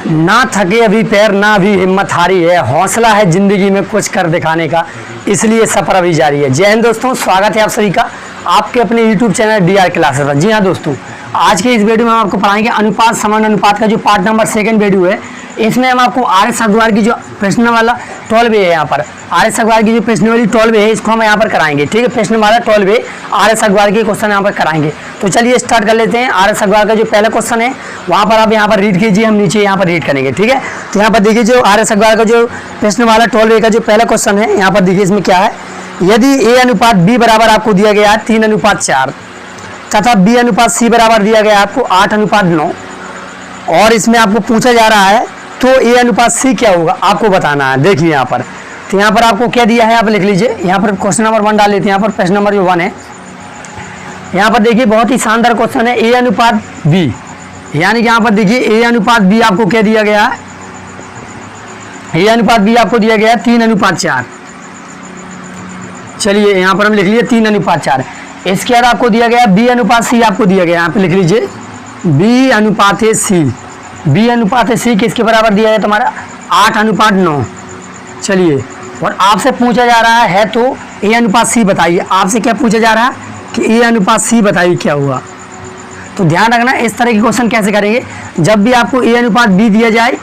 ना थके अभी पैर ना अभी हिम्मत हारी है, हौसला है जिंदगी में कुछ कर दिखाने का, इसलिए सफर अभी जारी है। जय हिंद दोस्तों, स्वागत है आप सभी का आपके अपने YouTube चैनल DR क्लासेस पर। जी हाँ दोस्तों, आज के इस वीडियो में हम आपको पढ़ाएंगे अनुपात समान अनुपात का जो पार्ट नंबर 2 वीडियो है। इसमें हम आपको RS अग्रवाल की जो प्रश्न वाला 12 है, यहाँ पर RS अग्रवाल की जो प्रश्न वाली 12 है इसको हम यहाँ पर कराएंगे। ठीक है, प्रश्न वाला 12 RS अग्रवाल के क्वेश्चन यहाँ पर कराएंगे। तो चलिए स्टार्ट कर लेते हैं। RS अग्रवाल का जो पहला क्वेश्चन है वहाँ पर आप यहाँ पर रीड कीजिए, हम नीचे यहाँ पर रीड करेंगे। ठीक है, तो यहाँ पर देखिए जो RS अग्रवाल का जो प्रश्न वाला 12 का जो पहला क्वेश्चन है, यहाँ पर देखिए इसमें क्या है। यदि A अनुपात B बराबर आपको दिया गया है 3:4 तथा B अनुपात C बराबर दिया गया है आपको 8:9 और इसमें आपको पूछा जा रहा है तो A अनुपात C क्या होगा आपको बताना है। देखिए यहाँ पर, तो यहाँ पर आपको क्या दिया है आप लिख लीजिए। यहाँ पर क्वेश्चन नंबर 1 डाल लेते हैं। यहाँ पर प्रश्न नंबर जो 1 है, यहाँ पर देखिए बहुत ही शानदार क्वेश्चन है। A अनुपात B, यानी कि यहाँ पर देखिए A अनुपात B आपको क्या दिया गया है। A अनुपात B आपको दिया गया है 3:4। चलिए यहाँ पर हम लिख लिए 3:4। इसके बाद आपको दिया गया B अनुपात C आपको दिया गया, यहाँ पे लिख लीजिए B अनुपात C। B अनुपात C किसके बराबर दिया है तुम्हारा 8:9। चलिए, और आपसे पूछा जा रहा है तो A अनुपात C बताइए। आपसे क्या पूछा जा रहा है कि A अनुपात C बताइए क्या हुआ। तो ध्यान रखना इस तरह के क्वेश्चन कैसे करेंगे, जब भी आपको A अनुपात B दिया जाए,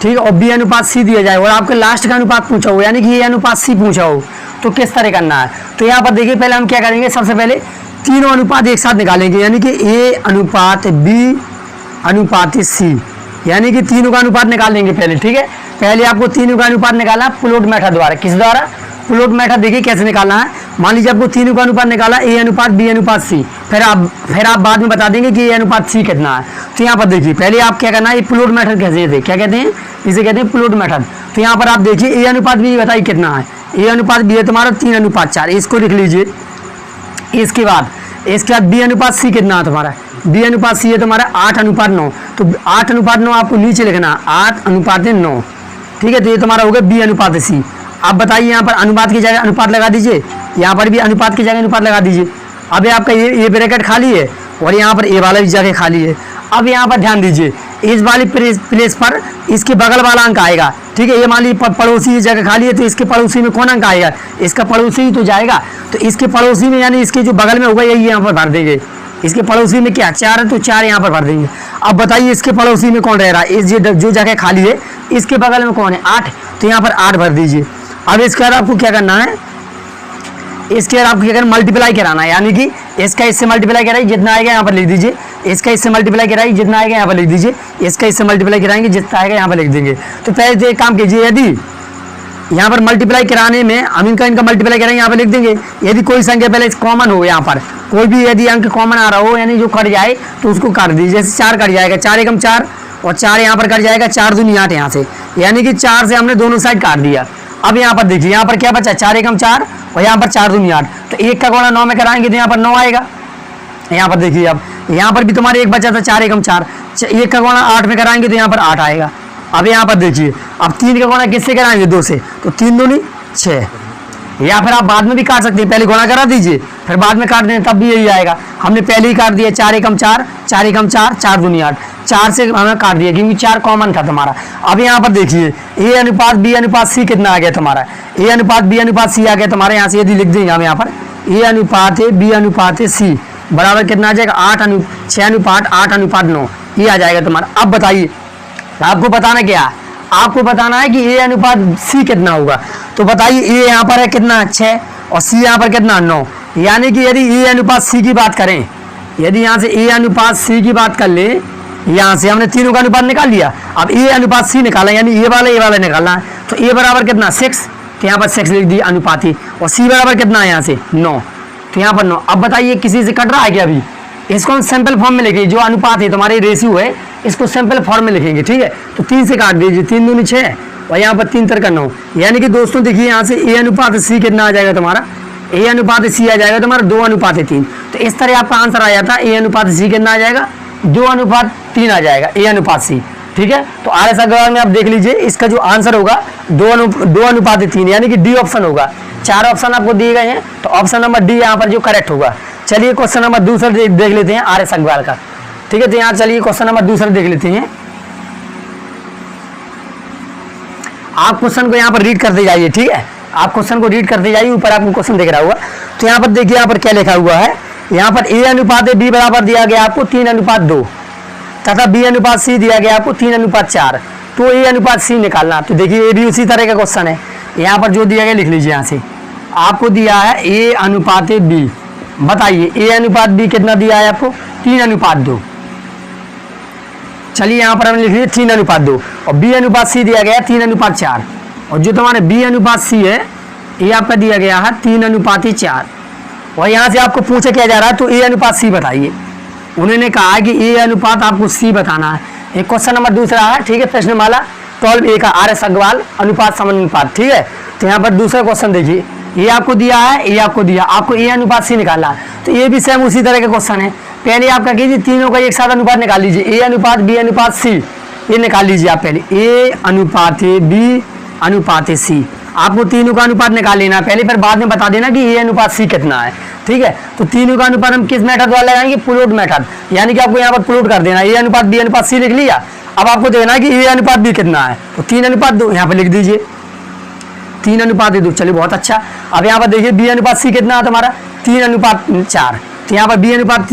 ठीक है, और B अनुपात C दिया जाए और आपके लास्ट का अनुपात पूछा हो, यानी कि A अनुपात C पूछा हो, तो किस तरह करना है। तो यहाँ पर देखिए पहले हम क्या करेंगे, सबसे पहले तीनों अनुपात एक साथ निकालेंगे, यानी कि A अनुपात B अनुपात C, यानी कि तीनों का अनुपात निकाल लेंगे पहले। ठीक है, पहले आपको तीनों का अनुपात निकालना प्लॉट मेथड द्वारा। किस द्वारा? Plot method. देखिए कैसे निकालना है। मान लीजिए आपको तीनों का अनुपात निकाला A अनुपात B अनुपात C, फिर आप बाद में बता देंगे कि A अनुपात C कितना है। तो यहाँ पर देखिए पहले आप क्या करना है, प्लॉट मेथड कैसे थे, क्या कहते हैं, इसे कहते हैं प्लॉट मेथड। तो यहाँ पर आप देखिए A अनुपात B बताइए कितना है। A अनुपात B है तुम्हारा 3:4, इसको लिख लीजिए। इसके बाद B अनुपात C कितना है तुम्हारा, B अनुपात C है तुम्हारा 8:9। तो 8:9 आपको नीचे लिखना 8:9। ठीक है, तो ये तुम्हारा होगा B अनुपात C। आप बताइए यहाँ पर अनुपात की जगह अनुपात लगा दीजिए, यहाँ पर भी अनुपात की जगह अनुपात लगा दीजिए। अब आपका ये ब्रैकेट खाली है और यहाँ पर ए वाला भी जगह खाली है। अब यहाँ पर ध्यान दीजिए, इस वाली प्लेस पर इसके बगल वाला अंक आएगा। ठीक है, ये मान लीजिए पड़ोसी जगह खाली है, तो इसके पड़ोसी में कौन अंक आएगा, इसका पड़ोसी ही तो जाएगा। तो इसके पड़ोसी में यानी इसके जो बगल में होगा यही यहाँ पर भर देंगे। इसके पड़ोसी में क्या 4 है तो 4 यहाँ पर भर देंगे। अब बताइए इसके पड़ोसी में कौन रह रहा है, इस जो जगह खाली है इसके बगल में कौन है 8, तो यहाँ पर 8 भर दीजिए। अब इसके बाद आपको क्या करना है, इसके बाद आपको क्या करना, मल्टीप्लाई कराना है, यानी कि इसका इससे मल्टीप्लाई कराइए, जितना आएगा यहाँ पर लिख दीजिए। इसका इससे मल्टीप्लाई कराइए, जितना आएगा यहाँ पर लिख दीजिए। इसका इससे मल्टीप्लाई कराएंगे, जितना आएगा यहाँ पर लिख देंगे। तो पहले तो एक काम कीजिए, यदि यहाँ पर मल्टीप्लाई कराने में हम इनका मल्टीप्लाई करेंगे, यहाँ पर लिख देंगे। यदि कोई संख्या पहले कॉमन हो, यहाँ पर कोई भी यदि अंक कॉमन आ रहा हो, यानी जो कट जाए तो उसको काट दीजिए। जैसे 4 कट जाएगा, 4 एकम 4 और 4 यहाँ पर कट जाएगा, 4 दूनी 8 यहाँ से, यानी कि 4 से हमने दोनों साइड काट दिया। अब यहाँ पर देखिए यहाँ पर क्या बचा, 4 एकम 4 और यहाँ पर 4 दूनी 8, तो 1 का गुणा 9 में कराएंगे तो यहाँ पर 9 आएगा। यहाँ पर देखिए अब यहाँ पर भी तुम्हारे एक बचा था 4 एकम 4, 1 का गुणा 8 में कराएंगे तो यहाँ पर 8 आएगा। अब यहाँ पर देखिए अब 3 का गुणा किससे कराएंगे, 2 से, तो 3 दूनी 6, या फिर आप बाद में भी काट सकते हैं, पहले गुणा करा दीजिए फिर बाद में काट दें तब भी यही आएगा। हमने पहले ही काट दिया 4 एकम 4, 4 एकम 4, 4 दूनी 8, 4 से हमें काट दिया क्योंकि 4 कॉमन था तुम्हारा। अब यहाँ पर देखिए A अनुपात B अनुपात C कितना आ गया तुम्हारा, A अनुपात B अनुपात C आ गया तुम्हारे। यहाँ से यदि लिख देंगे हम यहाँ पर A अनुपात B अनुपात C बराबर कितना आ जाएगा 6:8:9, ये आ जाएगा तुम्हारा। अब बताइए आपको बताना क्या है, आपको बताना है कि A अनुपात C कितना होगा। तो बताइए A यहाँ पर है कितना 6 और C यहाँ पर कितना 9, यानी कि यदि A अनुपात C की बात करें, यदि यहाँ से A अनुपात C की बात कर ले, यहाँ से हमने तीनों का अनुपात निकाल लिया। अब A अनुपात C निकाला, यानी ये वाला निकालना है। तो A बराबर कितना 6, तो यहाँ पर 6 लिख दिया अनुपाती, और C बराबर कितना है यहाँ से 9, तो यहाँ पर 9। अब बताइए किसी से कट रहा है क्या, अभी इसको हम सिंपल फॉर्म में लिखेंगे। जो अनुपात है तुम्हारी रेशियो है इसको सिंपल फॉर्म में लिखेंगे। ठीक है, तो 3 से काट दीजिए, 3 दूनी 6 और यहाँ पर 3 3 9, यानी कि दोस्तों देखिए यहाँ से A अनुपात C कितना आ जाएगा तुम्हारा, A अनुपात C आ जाएगा तुम्हारा 2:3। तो इस तरह आपका आंसर आ जाता है A अनुपात C कितना आ जाएगा 2:3 आ जाएगा A अनुपात C। ठीक है, तो RS अग्रवाल में आप देख लीजिए इसका जो आंसर होगा 2:3, यानी कि डी ऑप्शन होगा। 4 ऑप्शन आपको दिए गए हैं, तो ऑप्शन नंबर डी यहाँ पर जो करेक्ट होगा। चलिए क्वेश्चन नंबर दूसरा देख लेते हैं RS अग्रवाल का। ठीक है, तो यहाँ चलिए क्वेश्चन नंबर दूसरा देख लेते हैं। आप क्वेश्चन को यहाँ पर रीड करते जाइए, ठीक है, आप क्वेश्चन को रीड करते जाइए, ऊपर आपको क्वेश्चन दिख रहा होगा। तो यहाँ पर देखिए यहाँ पर क्या लिखा हुआ है, यहाँ पर ए अनुपात बी बराबर दिया गया आपको 3:2 तथा बी अनुपात सी दिया गया आपको 3:4, तो ए अनुपात सी निकालना। तो देखिए ये भी उसी तरह का क्वेश्चन है, यहाँ पर जो दिया गया लिख लीजिए। यहाँ से आपको दिया है ए अनुपात बी, बताइए ए अनुपात बी कितना दिया है आपको 3:2। चलिए यहाँ पर हमने लिख लिया 3:2 और बी अनुपात सी दिया गया 3:4 और जो तुम्हारे बी अनुपात सी है ये आपका दिया गया है 3:4 और यहाँ से आपको पूछा क्या जा रहा है, तो ए अनुपात सी बताइए। उन्होंने कहा कि ए अनुपात आपको सी बताना है। एक क्वेश्चन नंबर दूसरा है, ठीक है, प्रश्नमाला 12A का आर एस अग्रवाल अनुपात समानुपात, ठीक है। तो यहाँ पर दूसरा क्वेश्चन देखिए, ये आपको दिया है, ये आपको दिया, आपको ए अनुपात सी निकालना है। तो ये भी सेम उसी तरह का क्वेश्चन है। पहले आप क्या कीजिए, तीनों का एक साथ अनुपात निकाल लीजिए, ए अनुपात बी अनुपात सी, ये निकाल लीजिए आप पहले, ए अनुपात बी अनुपात सी। आपको तीनों का अनुपात निकाल लेना है पहले, फिर बाद में बता देना कि ए अनुपात सी कितना है, ठीक है। तो तीनों का अनुपात हम किस मेथड द्वारा लगाएंगे, प्लॉट मेथड, यानी कि आपको यहाँ पर प्लॉट कर देना, ए अनुपात बी अनुपात सी लिख लिया। अब आपको देखना है कि ए अनुपात बी कितना है, तो 3:2 यहाँ पर लिख दीजिए, 3:2। चलिए बहुत अच्छा। अब यहाँ पर देखिए बी अनुपात सी कितना है तुम्हारा 3:4, तो यहाँ पर बी अनुपात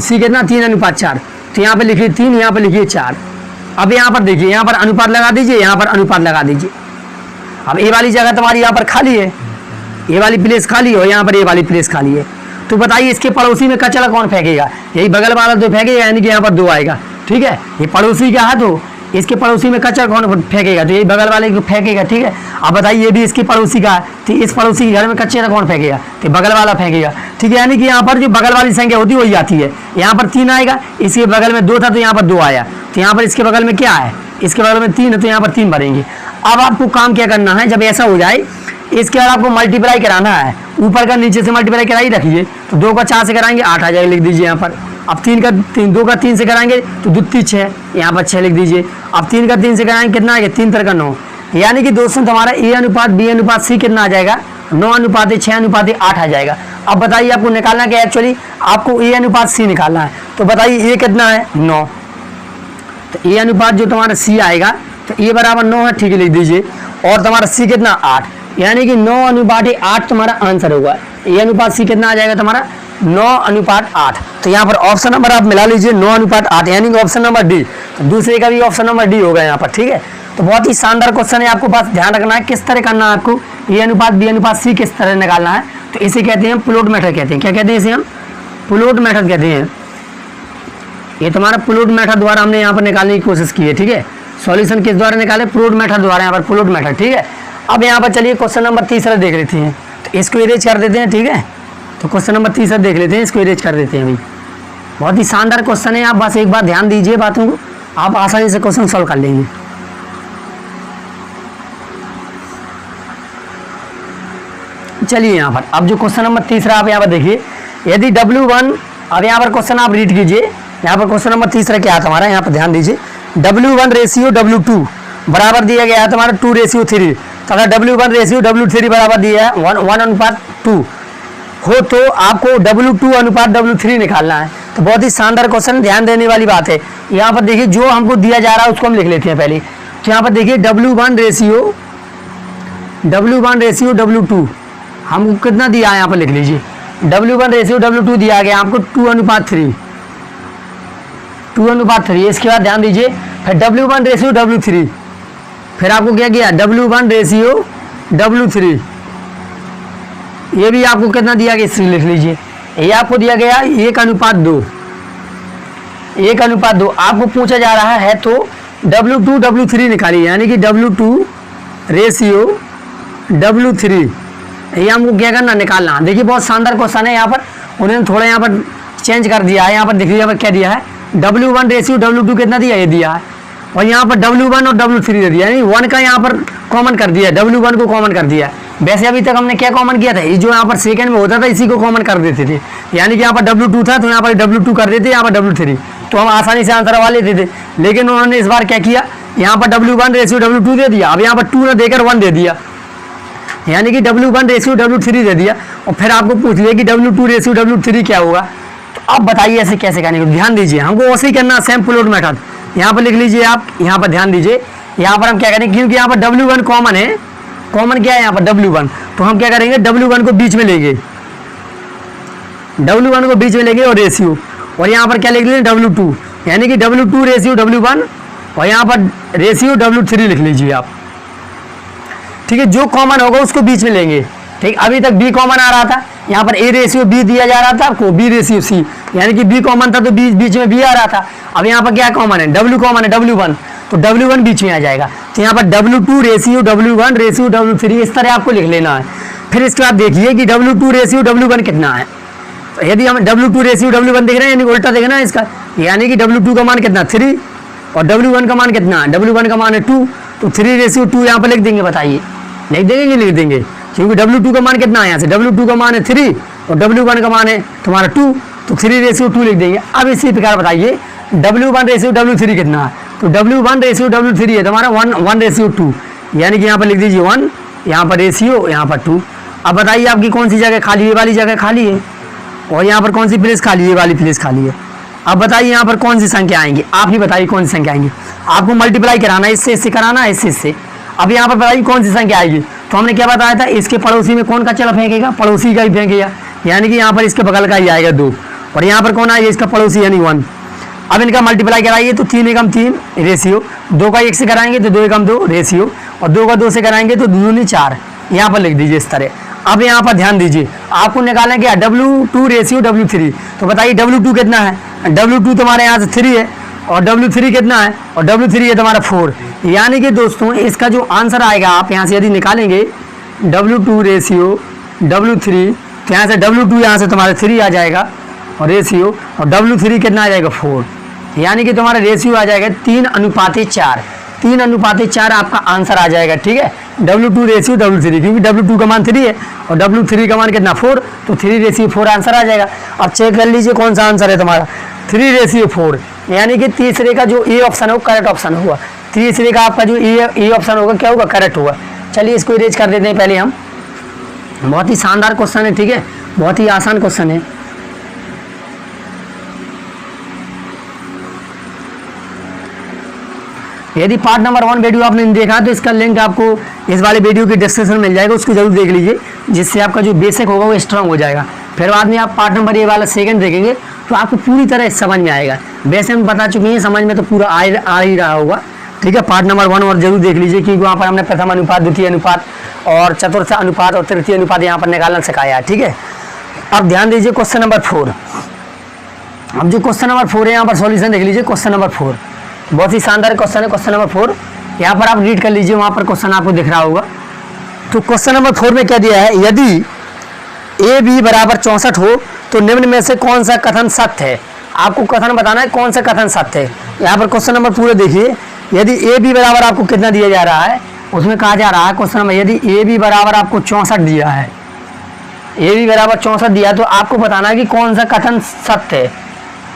सी कितना 3:4, तो यहाँ पर लिखिए 3, यहाँ पर लिखिए 4। अब यहाँ पर देखिए, यहाँ पर अनुपात लगा दीजिए, यहाँ पर अनुपात लगा दीजिए। अब ए वाली जगह तुम्हारी यहाँ पर खाली है, ए वाली प्लेस खाली है और यहाँ पर ए वाली प्लेस खाली है। तो बताइए इसके पड़ोसी में कचरा कौन फेंकेगा, यही बगल वाला तो फेंकेगा, यानी कि यहाँ पर 2 आएगा, ठीक है। ये पड़ोसी क्या है, तो इसके पड़ोसी में कचरा कौन फेंकेगा, तो यही बगल वाले को फेंकेगा, ठीक है। अब बताइए ये भी इसके पड़ोसी का है, तो इस पड़ोसी के घर में कचरा कौन फेंकेगा, तो बगल वाला फेंकेगा, ठीक है। यानी कि यहाँ पर जो बगल वाली संख्या होती है वही आती है। यहाँ पर 3 आएगा, इसके बगल में 2 था तो यहाँ पर 2 आया, तो यहाँ पर इसके बगल में क्या है, इसके बगल में 3 है, तो यहाँ पर 3 भरेंगे। अब आपको काम क्या करना है, जब ऐसा हो जाए इसके बाद आपको मल्टीप्लाई कराना है, ऊपर का नीचे से मल्टीप्लाई कराई रखिए। तो 2 का 4 से कराएंगे 8 आ जाएगा, लिख दीजिए यहाँ पर। अब 2 का 3 से कराएंगे तो 2 3 6, यहाँ पर 6 लिख दीजिए। अब 3 का 3 से कराएंगे कितना आएगा, 3 3 का 9, यानी कि दोस्तों तुम्हारा ए अनुपात बी अनुपात सी कितना आ जाएगा, 9:6:8 आ जाएगा। अब बताइए आपको निकालना क्या है, एक्चुअली आपको ए अनुपात सी निकालना है। तो बताइए ए कितना है 9, तो ए अनुपात जो तुम्हारा सी आएगा तो ए बराबर 9 है, ठीक है, लिख दीजिए। और तुम्हारा सी कितना 8, यानी कि 9:8 तुम्हारा आंसर होगा। ए अनुपात सी कितना आ जाएगा तुम्हारा 9:8। तो यहाँ पर ऑप्शन नंबर आप मिला लीजिए 9:8, यानी कि ऑप्शन नंबर डी। तो दूसरे का भी ऑप्शन नंबर डी होगा यहाँ पर, ठीक है। तो बहुत ही शानदार क्वेश्चन है, आपको बस ध्यान रखना है किस तरह करना है आपको, ए अनुपात बी अनुपात सी किस तरह निकालना है। तो इसे कहते हैं प्लॉट मेथड कहते हैं। क्या कहते हैं इसे हम, प्लॉट मेथड कहते हैं। ये तुम्हारा प्लॉट मेथड द्वारा हमने यहाँ पर निकालने की कोशिश की है, ठीक है। सॉल्यूशन किस द्वारा निकाले, प्लॉट मेथड द्वारा, यहाँ पर प्लॉट मेथड, ठीक है। अब यहाँ पर चलिए क्वेश्चन नंबर 3 देख लेते हैं, तो इसको इरेज कर देते हैं, ठीक है। तो क्वेश्चन नंबर 3 देख लेते हैं, इसको इरेज कर देते हैं भाई। बहुत ही शानदार क्वेश्चन है, आप बस एक बार ध्यान दीजिए बातों को, आप आसानी से क्वेश्चन सॉल्व कर लेंगे। चलिए यहाँ पर अब जो क्वेश्चन नंबर 3 आप यहाँ पर देखिए, यदि W1, अब यहाँ पर क्वेश्चन आप रीड कीजिए, यहाँ पर क्वेश्चन नंबर 3 क्या है तुम्हारा, यहाँ पर ध्यान दीजिए। W1:W2 बराबर दिया गया है तुम्हारा 2:3 तथा W1:W3 बराबर दिया है 1:2 हो, तो आपको W2:W3 निकालना है। तो बहुत ही शानदार क्वेश्चन, ध्यान देने वाली बात है। यहाँ पर देखिए जो हमको दिया जा रहा है उसको हम लिख लेते हैं पहले। तो यहाँ पर देखिए W1:W2 हमको कितना दिया है, यहाँ पर लिख लीजिए। W1:W2 दिया गया आपको 2:3, 2:3। इसके बाद ध्यान दीजिए फिर W1:W3, फिर आपको क्या किया W1:W3, ये भी आपको कितना दिया गया इसलिए लिख लीजिए। ये आपको दिया गया 1:2, 1:2 आपको पूछा जा रहा है। तो W2:W3 निकालिए, यानी कि W2:W3, ये हमको क्या करना, निकालना। देखिए बहुत शानदार क्वेश्चन है, यहाँ पर उन्होंने थोड़ा यहाँ पर चेंज कर दिया है। यहाँ पर देखिए यहाँ पर क्या दिया है, W1:W2 कितना दिया, ये दिया है, और यहाँ पर W1 और W3 दे दिया, यानी 1 का यहाँ पर कॉमन कर दिया, W1 को कॉमन कर दिया। वैसे अभी तक हमने क्या कॉमन किया था, ये जो यहाँ पर सेकंड में होता था इसी को कॉमन कर देते थे, यानी कि यहाँ पर W2 था तो यहाँ पर W2 कर देते, यहाँ पर W3, तो हम आसानी से आंसर वाले लेते थे। लेकिन उन्होंने इस बार क्या किया, यहाँ पर W1:W2 दे दिया, अब यहाँ पर 2 न देकर 1 दे दिया, यानी कि W1:W3 दे दिया। और फिर आपको पूछ लिया कि W2:W3 क्या होगा। तो अब बताइए ऐसे कैसे करने को, ध्यान दीजिए, हमको वैसे ही करना, सेम प्लॉट मेथड। यहाँ पर लिख लीजिए आप, यहाँ पर ध्यान दीजिए, यहाँ पर हम क्या करेंगे, क्योंकि यहाँ पर W1 कॉमन है, कॉमन क्या है यहाँ पर W1, तो हम क्या करेंगे W1 को बीच में लेंगे, W1 को बीच में लेंगे और रेशियो, और यहाँ पर क्या लिख लीजिए W2, यानी कि W2 रेशियो W1, और यहाँ पर रेशियो W3 लिख लीजिए आप। ठीक है, जो कॉमन होगा उसको बीच में लेंगे। ठीक, अभी तक B कॉमन आ रहा था, यहाँ पर A रेशियो B दिया जा रहा था आपको, B रेशियो C, यानी कि B कॉमन था तो बीच में B आ रहा था। अब यहाँ पर क्या कॉमन है, W कॉमन है, W1, तो W1 बीच में आ जाएगा। तो यहाँ पर W2 ratio W1 ratio W3 इस तरह आपको लिख लेना है। फिर इसके बाद देखिए कि W2 रेशियो W1 कितना है। तो यदि हम W2 रेशियो W1 देख रहे हैं, यानी उल्टा देखना है इसका, यानी कि W2 का मान कितना 3 और W1 का मान कितना है, W1 का मान है 2, तो 3 रेशियो 2 यहाँ पर लिख देंगे। बताइए लिख देंगे कि लिख देंगे, क्योंकि W2 का मान कितना है, यहाँ से W2 का मान है 3 और W1 का मान है तुम्हारा 2, तो 3 रेशियो 2 लिख देंगे। अब इसी प्रकार बताइए W1 रेशियो W3 कितना है, तो W1 रेशियो W3 है तुम्हारा 1 रेशियो 2, यानी कि यहाँ पर लिख दीजिए 1, यहाँ पर रेशियो, यहाँ पर 2। अब बताइए आपकी कौन सी जगह खाली है, ये वाली जगह खाली है, और यहाँ पर कौन सी प्लेस खाली है, ये वाली प्लेस खाली है। अब बताइए यहाँ पर कौन सी संख्या आएंगी, आप ही बताइए कौन सी संख्या आएंगी। आपको मल्टीप्लाई कराना है, इससे कराना है, इससे। अब यहाँ पर बताइए कौन सी संख्या आएगी, तो हमने क्या बताया था, इसके पड़ोसी में कौन का चला फेंकेगा, पड़ोसी का ही फेंकेगा, यानी कि यहाँ पर इसके बगल का ही आएगा 2, और यहाँ पर कौन आएगा, इसका पड़ोसी यानी 1। अब इनका मल्टीप्लाई कराइए तो 3 एकम 3 रेशियो, 2 का 1 से कराएंगे तो 2 एकम 2 रेशियो, और 2 का 2 से कराएंगे तो 2 दूनी 4, यहाँ पर लिख दीजिए इस तरह। अब यहाँ पर ध्यान दीजिए, आपको निकालना क्या, W2 रेशियो W3, तो बताइए W2 कितना है, W2 तुम्हारे यहाँ से 3 है, और W3 कितना है, और W3 है तुम्हारा 4, यानी कि दोस्तों इसका जो आंसर आएगा, आप यहाँ से यदि निकालेंगे W2 रेशियो W3, तो यहाँ से W2 यहाँ से तुम्हारा 3 आ जाएगा और रेशियो, और W3 कितना आ जाएगा 4, यानी कि तुम्हारा रेशियो आ जाएगा 3:4, 3:4 आपका आंसर आ जाएगा। ठीक है, W2 रेशियो W3, क्योंकि W2 का मान 3 है और W3 का मान कितना 4, तो 3 रेशियो 4 आंसर आ जाएगा। अब चेक कर लीजिए कौन सा आंसर है तुम्हारा, 3 रेशियो 4, यानी कि तीसरे का जो ए ऑप्शन हो करेक्ट ऑप्शन होगा, तीसरे का आपका जो ए ऑप्शन होगा क्या होगा, करेक्ट होगा। चलिए इसको इरेज कर देते हैं पहले हम, बहुत ही शानदार क्वेश्चन है। ठीक है, बहुत ही आसान क्वेश्चन है। यदि पार्ट नंबर 1 वीडियो आपने नहीं देखा तो इसका लिंक आपको इस वाले वीडियो के डिस्क्रिप्शन में मिल जाएगा, उसको जरूर देख लीजिए, जिससे आपका जो बेसिक होगा वो स्ट्रांग हो जाएगा। फिर बाद में आप पार्ट नंबर ये वाला सेकंड देखेंगे तो आपको पूरी तरह समझ में आएगा। वैसे हम बता चुके हैं, समझ में तो पूरा आ ही रहा होगा। ठीक है, पार्ट नंबर 1 और जरूर देख लीजिए, क्योंकि वहाँ पर हमने प्रथम अनुपात, द्वितीय अनुपात और चतुर्थ अनुपात और तृतीय अनुपात यहाँ पर निकालना सिखाया है। ठीक है, अब ध्यान दीजिए क्वेश्चन नंबर 4। अब जो क्वेश्चन नंबर 4 है यहाँ पर सॉल्यूशन देख लीजिए। क्वेश्चन नंबर 4 बहुत ही शानदार क्वेश्चन है। क्वेश्चन नंबर 4 यहाँ पर आप रीड कर लीजिए, वहाँ पर क्वेश्चन आपको दिख रहा होगा। तो क्वेश्चन नंबर 4 में क्या दिया है, यदि ए बी बराबर 64 हो तो निम्न में से कौन सा कथन सत्य है। आपको कथन बताना है कौन सा कथन सत्य है। यहाँ पर क्वेश्चन नंबर पूरे देखिए, यदि ए बी बराबर आपको कितना दिया जा रहा है, उसमें कहा जा रहा है क्वेश्चन नंबर, यदि ए बी बराबर आपको 64 दिया है, ए बी बराबर 64 दिया, तो आपको बताना है कि कौन सा कथन सत्य है।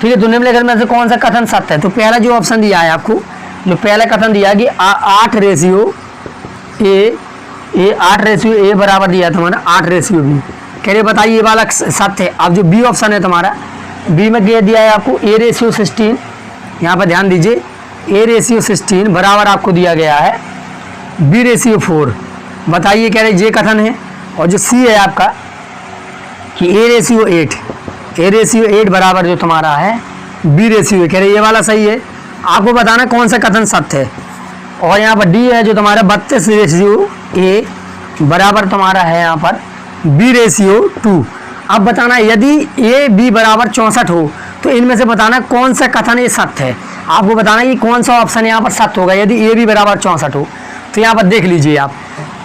ठीक है, तो निम्नलिखित में से कौन सा कथन सत्य है। तो पहला जो ऑप्शन दिया है आपको, जो पहला कथन दिया कि 8 रेशियो ए 8 रेशियो ए बराबर दिया तुम्हारा 8 रेशियो बी, कह रहे बताइए ये वाला सत्य है। अब जो बी ऑप्शन है तुम्हारा, बी में क्या दिया है आपको, ए रेशियो 16, यहाँ पर ध्यान दीजिए, ए रेशियो 16 बराबर आपको दिया गया है बी रेशियो 4, बताइए कह रहे ये कथन है। और जो सी है आपका कि ए रेशियो 8, ए रेशियो 8 बराबर जो तुम्हारा है बी रेशियो, कह रहे ये वाला सही है। आपको बताना कौन सा कथन सत्य है। और यहाँ पर डी है जो तुम्हारा 32 रेशियो ए बराबर तुम्हारा है यहाँ पर बी रेशियो 2। अब बताना यदि ए बी बराबर 64 हो तो इनमें से बताना कौन सा कथन ये सत्य है। आपको बताना कि कौन सा ऑप्शन यहाँ पर सत्य होगा यदि ए बी बराबर 64 हो। तो यहाँ पर देख लीजिए आप,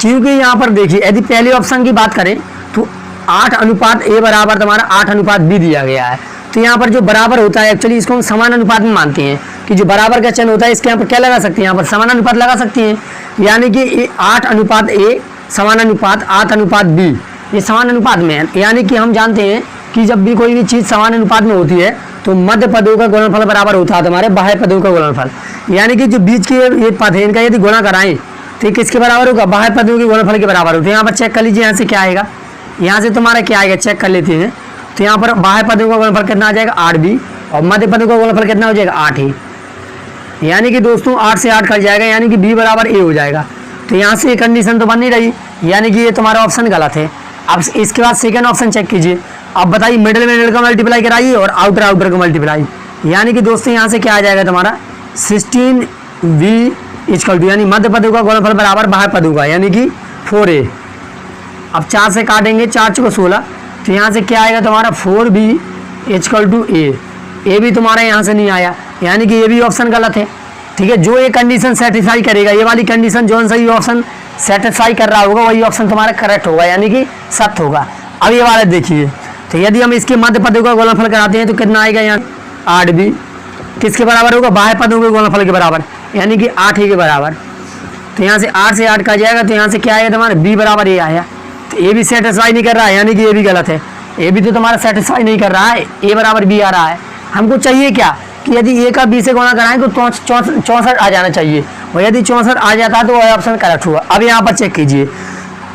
क्योंकि यहाँ पर देखिए यदि पहले ऑप्शन की बात करें तो 8 अनुपात ए बराबर तुम्हारा 8 अनुपात बी दिया गया है। तो यहाँ पर जो बराबर होता है एक्चुअली इसको हम समान अनुपात में मानते हैं कि जो बराबर का चिन्ह होता है इसके यहाँ पर क्या लगा सकते हैं, यहाँ पर समान अनुपात लगा सकती हैं, यानी कि 8 अनुपात ए समान अनुपात 8 अनुपात बी, ये समान अनुपात में है। यानी कि हम जानते हैं कि जब भी कोई भी चीज़ समान अनुपात में होती है तो मध्य पदों का गुणनफल बराबर होता है तुम्हारे बाह्य पदों का गुणनफल, यानी कि जो बीच के ये पद है इनका यदि गुणा कराएं तो किसके बराबर होगा, बाह्य पदों के गुणनफल के बराबर होते हैं। यहाँ पर चेक कर लीजिए यहाँ से क्या आएगा, यहाँ से तुम्हारा क्या आएगा चेक कर लेते हैं। तो यहाँ पर बाह्य पदों का गुणनफल कितना आ जाएगा 8b और मध्य पदों का गुणनफल कितना हो जाएगा 8 ही। यानी कि दोस्तों 8 से 8 कट जाएगा, यानी कि बी बराबर ए हो जाएगा। तो यहाँ से ये कंडीशन तो बन नहीं रही, यानी कि ये तुम्हारा ऑप्शन गलत है। अब इसके बाद सेकेंड ऑप्शन चेक कीजिए। अब बताइए मिडिल में मिडिल का मल्टीप्लाई कराइए और आउटर आउटर का मल्टीप्लाई, यानी कि दोस्तों यहाँ से क्या आ जाएगा तुम्हारा 16v इक्वल टू, यानी मध्य पदों का गुणनफल बराबर बाह्य पदों का, यानी कि 4a। अब 4 से काटेंगे, 4 चौको 16, तो यहाँ से क्या आएगा तुम्हारा 4b इक्वल टू ए भी तुम्हारा यहाँ से नहीं आया, यानी कि ये भी ऑप्शन गलत है। ठीक है, जो ये कंडीशन सेटिस्फाई करेगा, ये वाली कंडीशन जो सा ये ऑप्शन सेटिस्फाई कर रहा होगा वही ऑप्शन तुम्हारा करेक्ट होगा, यानी कि सत्य होगा। अब ये वाला देखिए, तो यदि हम इसके मध्य पदों का गुणनफल कराते हैं तो कितना आएगा यहाँ 8b, किसके बराबर होगा बाह्य पदों के गुणनफल के बराबर, यानी कि 8 के बराबर। तो यहाँ से 8 से 8 का जाएगा, तो यहाँ से क्या आएगा तुम्हारा b बराबर ए आया। तो ए भी सेटिस्फाई नहीं कर रहा है, यानी कि ये भी गलत है, ए भी तो तुम्हारा सेटिस्फाई नहीं कर रहा है, ए बराबर बी आ रहा है। हमको चाहिए क्या कि यदि ए का बी से गुणा कराएं तो 64 आ जाना चाहिए, और यदि 64 आ जाता है तो वह ऑप्शन करेक्ट हुआ। अब यहाँ पर चेक कीजिए,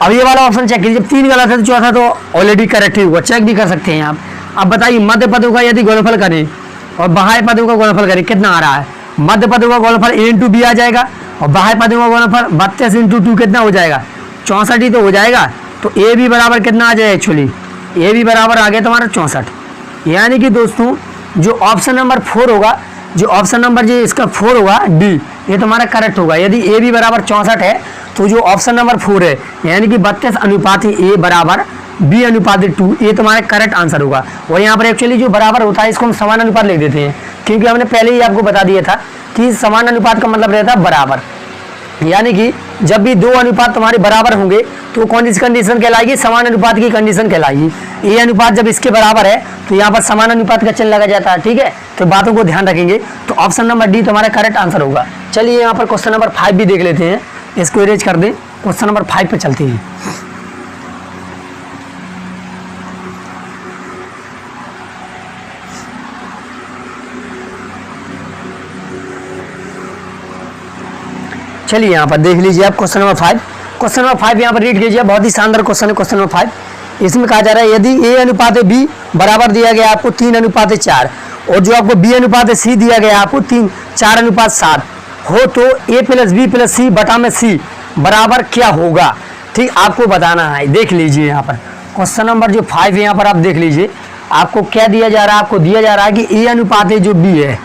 अब ये वाला ऑप्शन चेक कीजिए, जब 3 गलत है तो चौथा तो ऑलरेडी करेक्ट ही हुआ, चेक भी कर सकते हैं आप। अब बताइए मध्य पदों का यदि गुणनफल करें और बाह्य पदों का गुणनफल करें कितना आ रहा है, मध्य पदों का गुणनफल a इंटू बी आ जाएगा, और बाह्य पदों का गुणनफल 32 इंटू 2 कितना हो जाएगा 64 ही तो हो जाएगा। तो ए भी बराबर कितना आ जाएगा, एक्चुअली ए भी बराबर आ गया तुम्हारा 64, यानी कि दोस्तों जो ऑप्शन नंबर 4 होगा, जो ऑप्शन नंबर जो इसका 4 होगा डी, ये तुम्हारा करेक्ट होगा। यदि ए भी बराबर 64 है तो जो ऑप्शन नंबर 4 है, यानी कि 32 अनुपात ए बराबर बी अनुपात 2, ये तुम्हारा करेक्ट आंसर होगा। और यहाँ पर एक्चुअली जो बराबर होता है इसको हम समान अनुपात लिख देते हैं, क्योंकि हमने पहले ही आपको बता दिया था कि समान अनुपात का मतलब रहता है बराबर, यानी कि जब भी 2 अनुपात तुम्हारे बराबर होंगे तो कौन सी कंडीशन कहलाएगी, समान अनुपात की कंडीशन कहलाएगी। ए अनुपात जब इसके बराबर है तो यहाँ पर समान अनुपात का चिन्ह लगा जाता है। ठीक है, तो बातों को ध्यान रखेंगे, तो ऑप्शन नंबर डी तुम्हारा करेक्ट आंसर होगा। चलिए यहाँ पर क्वेश्चन नंबर 5 भी देख लेते हैं, इसको इरेज कर दें, क्वेश्चन नंबर 5 पे चलते हैं। चलिए यहाँ पर देख लीजिए आप क्वेश्चन नंबर 5। क्वेश्चन नंबर 5 यहाँ पर रीड कीजिए, बहुत ही शानदार क्वेश्चन है क्वेश्चन नंबर 5। इसमें कहा जा रहा है यदि ए अनुपात बी बराबर दिया गया आपको 3 अनुपात 4, और जो आपको बी अनुपात सी दिया गया आपको 4 अनुपात 7 हो, तो ए प्लस बी प्लस सी बटा में सी बराबर क्या होगा। ठीक, आपको बताना है। देख लीजिए यहाँ पर क्वेश्चन नंबर जो 5 है, यहाँ पर आप देख लीजिए आपको क्या दिया जा रहा है, आपको दिया जा रहा है कि ए अनुपात जो बी है,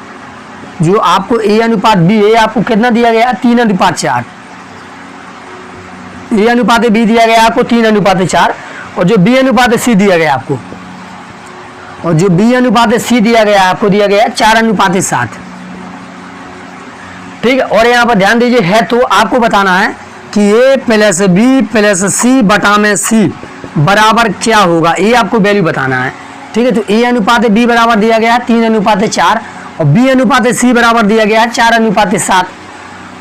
जो आपको ए अनुपात बी है आपको कितना दिया गया 3 अनुपात 4, ए अनुपात बी दिया गया आपको 3 अनुपात 4, और जो बी अनुपात सी दिया गया आपको, और जो बी अनुपात सी दिया गया आपको दिया गया 4 अनुपात 7। ठीक है, और यहाँ पर ध्यान दीजिए है तो आपको बताना है कि ए प्लस बी प्लस सी बटा में सी बराबर क्या होगा, ये आपको वैल्यू बताना है। ठीक है, तो ए अनुपात बी बराबर दिया गया 3 अनुपात 4, और बी अनुपात सी बराबर दिया गया 4 अनुपात 7,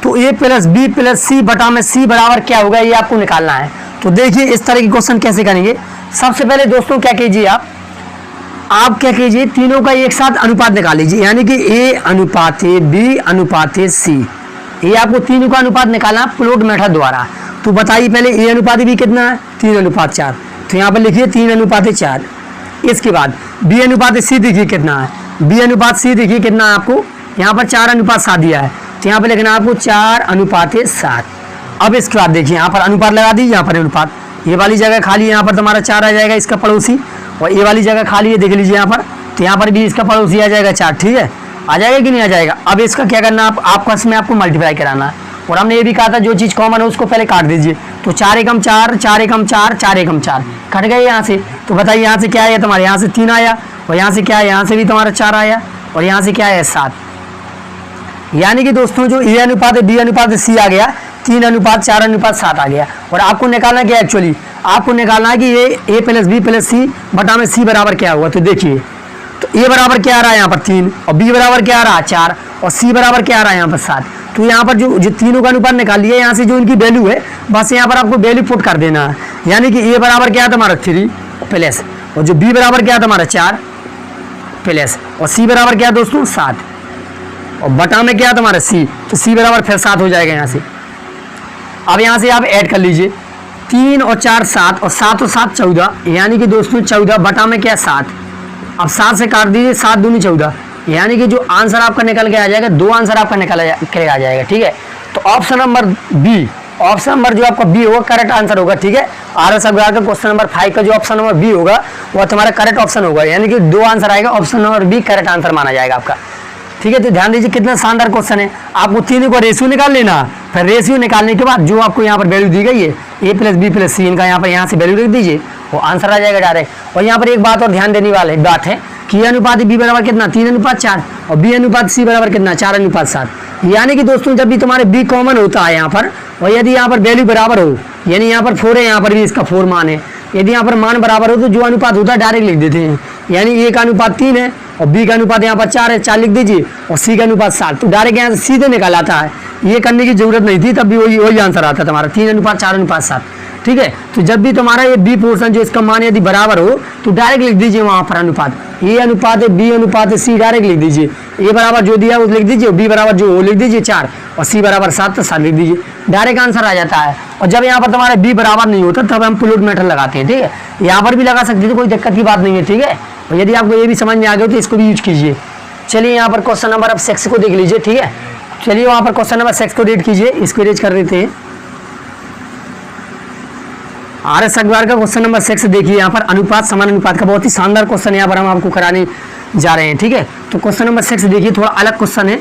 तो ए प्लस बी प्लस सी बटा में सी बराबर क्या होगा, ये आपको निकालना है। तो देखिए इस तरह के क्वेश्चन कैसे करेंगे। सबसे पहले दोस्तों क्या कीजिए, आप क्या कीजिए, तीनों का एक साथ अनुपात निकाल लीजिए, यानी कि ए अनुपात बी अनुपात सी, ये आपको तीनों का अनुपात निकालना प्लॉट मेथड द्वारा। तो बताइए पहले ए अनुपात बी कितना है 3 अनुपात 4, तो यहाँ पर लिखिए 3 अनुपात 4। इसके बाद बी अनुपात सी देखिए कितना है, बी अनुपात सी देखिए कितना है आपको, यहाँ पर 4 अनुपात 7 दिया है, तो यहाँ पर लिखना आपको 4 अनुपात 7। अब इसके बाद देखिए यहाँ पर अनुपात लगा दी, यहाँ पर अनुपात, ये वाली जगह खाली, यहाँ पर तुम्हारा 4 आ जाएगा इसका पड़ोसी, और ये वाली जगह खाली है देख लीजिए यहाँ पर, तो यहाँ पर भी इसका पड़ोसी आ जाएगा 4। ठीक है, आ जाएगा कि नहीं आ जाएगा। अब इसका क्या करना, आपको इसमें आपको मल्टीप्लाई कराना है, और हमने ये भी कहा था जो चीज़ कॉमन है उसको पहले काट दीजिए। तो 4 एकम 4, 4 एकम 4, 4 एकम 4 कट गए यहाँ से। तो बताइए यहाँ से क्या आया तुम्हारे, यहाँ से 3 आया, और यहाँ से क्या है, यहाँ से भी तुम्हारा 4 आया, और यहाँ से क्या है 7। यानी कि दोस्तों जो ए अनुपात बी अनुपात सी आ गया 3 अनुपात 4 अनुपात 7 आ गया। और आपको निकालना क्या, एक्चुअली आपको निकालना है कि ये ए प्लस बी प्लस सी बटा में सी बराबर क्या हुआ। तो देखिए, तो ए बराबर क्या आ रहा है यहाँ पर 3, और बी बराबर क्या आ रहा है 4, और सी बराबर क्या आ रहा है यहाँ पर 7। तो यहाँ पर जो तीनों का अनुपात निकाल लिया, यहाँ से जो इनकी वैल्यू है बस यहाँ पर आपको वैल्यू पुट कर देना है। यानी कि ए बराबर क्या है तुम्हारा 3 प्लस, और जो बी बराबर क्या है तुम्हारा 4 प्लस, और सी बराबर क्या है दोस्तों 7, और बटा में क्या है तुम्हारा सी, तो सी बराबर फिर 7 हो जाएगा यहाँ से। अब यहाँ से आप ऐड कर लीजिए 3 और 4 7, और 7 और 7 14, यानी कि दोस्तों 14 बटा में क्या 7। अब 7 से काट दीजिए, 7 दूनी 14, यानी कि जो आंसर आपका निकल के आ जाएगा, 2 आंसर आपका निकल के आ जाएगा। ठीक है, तो option number B, option number जो आपका बी होगा करेक्ट आंसर होगा। ठीक है, आरएस अग्रवाल का क्वेश्चन नंबर 5 का जो ऑप्शन नंबर बी होगा वो तुम्हारा करेक्ट ऑप्शन होगा, यानी कि 2 आंसर आएगा, option number B correct answer माना जाएगा आपका। ठीक है, तो ध्यान दीजिए कितना शानदार क्वेश्चन है। आपको तीनों को रेशियो निकाल लेना, फिर रेशियो निकालने के बाद जो आपको यहाँ पर वैल्यू दी गई है ए प्लस बी प्लस सी, इनका यहाँ से वैल्यू लिख दीजिए, वो आंसर आ जाएगा डायरेक्ट। और यहाँ पर एक बात और ध्यान देने वाली बात है कि ए अनुपात बी बराबर कितना 3:4 और बी अनुपात सी बराबर कितना 4:7। यानी कि दोस्तों जब भी तुम्हारे बी कॉमन होता है यहाँ पर, और यदि यहाँ पर वैल्यू बराबर हो, यानी यहाँ पर 4 है, यहाँ पर भी इसका 4 मान है, यदि यहाँ पर मान बराबर हो तो जो अनुपात होता है डायरेक्ट लिख देते हैं। यानी ए का अनुपात 3 है और बी का अनुपात यहाँ पर 4 है, 4 लिख दीजिए, और सी का अनुपात 7, तो डायरेक्ट यहाँ से सीधे निकाल आता है। ये करने की जरूरत नहीं थी, तब भी वही आंसर आता है तुम्हारा 3:4:7। ठीक है, तो जब भी तुम्हारा ये बी पोर्शन जो इसका मान यदि बराबर हो तो डायरेक्ट लिख दीजिए वहाँ पर अनुपात, ए अनुपात है बी अनुपात है सी, डायरेक्ट लिख दीजिए। ए बराबर जो दिया वो लिख दीजिए, बी बराबर जो वो लिख दीजिए 4 और सी बराबर 7 तो 7 लिख दीजिए, डायरेक्ट आंसर आ जाता है। और जब यहाँ पर तुम्हारा बी बराबर नहीं होता तब हम पुलट मेथड लगाते हैं। ठीक है, यहाँ पर भी लगा सकते थे, कोई दिक्कत की बात नहीं है। ठीक है, और यदि आपको ये भी समझ में आ गया तो इसको भी यूज कीजिए। चलिए यहाँ पर क्वेश्चन नंबर अब 6 को देख लीजिए। ठीक है, चलिए वहाँ पर क्वेश्चन नंबर 6 को रीड कीजिए, इसको रीड कर देते हैं। आरएस अग्रवाल का क्वेश्चन नंबर 6 देखिए, यहाँ पर अनुपात समान अनुपात का बहुत ही शानदार क्वेश्चन यहाँ पर हम आपको कराने जा रहे हैं। ठीक है, तो क्वेश्चन नंबर 6 देखिए, थोड़ा अलग क्वेश्चन है,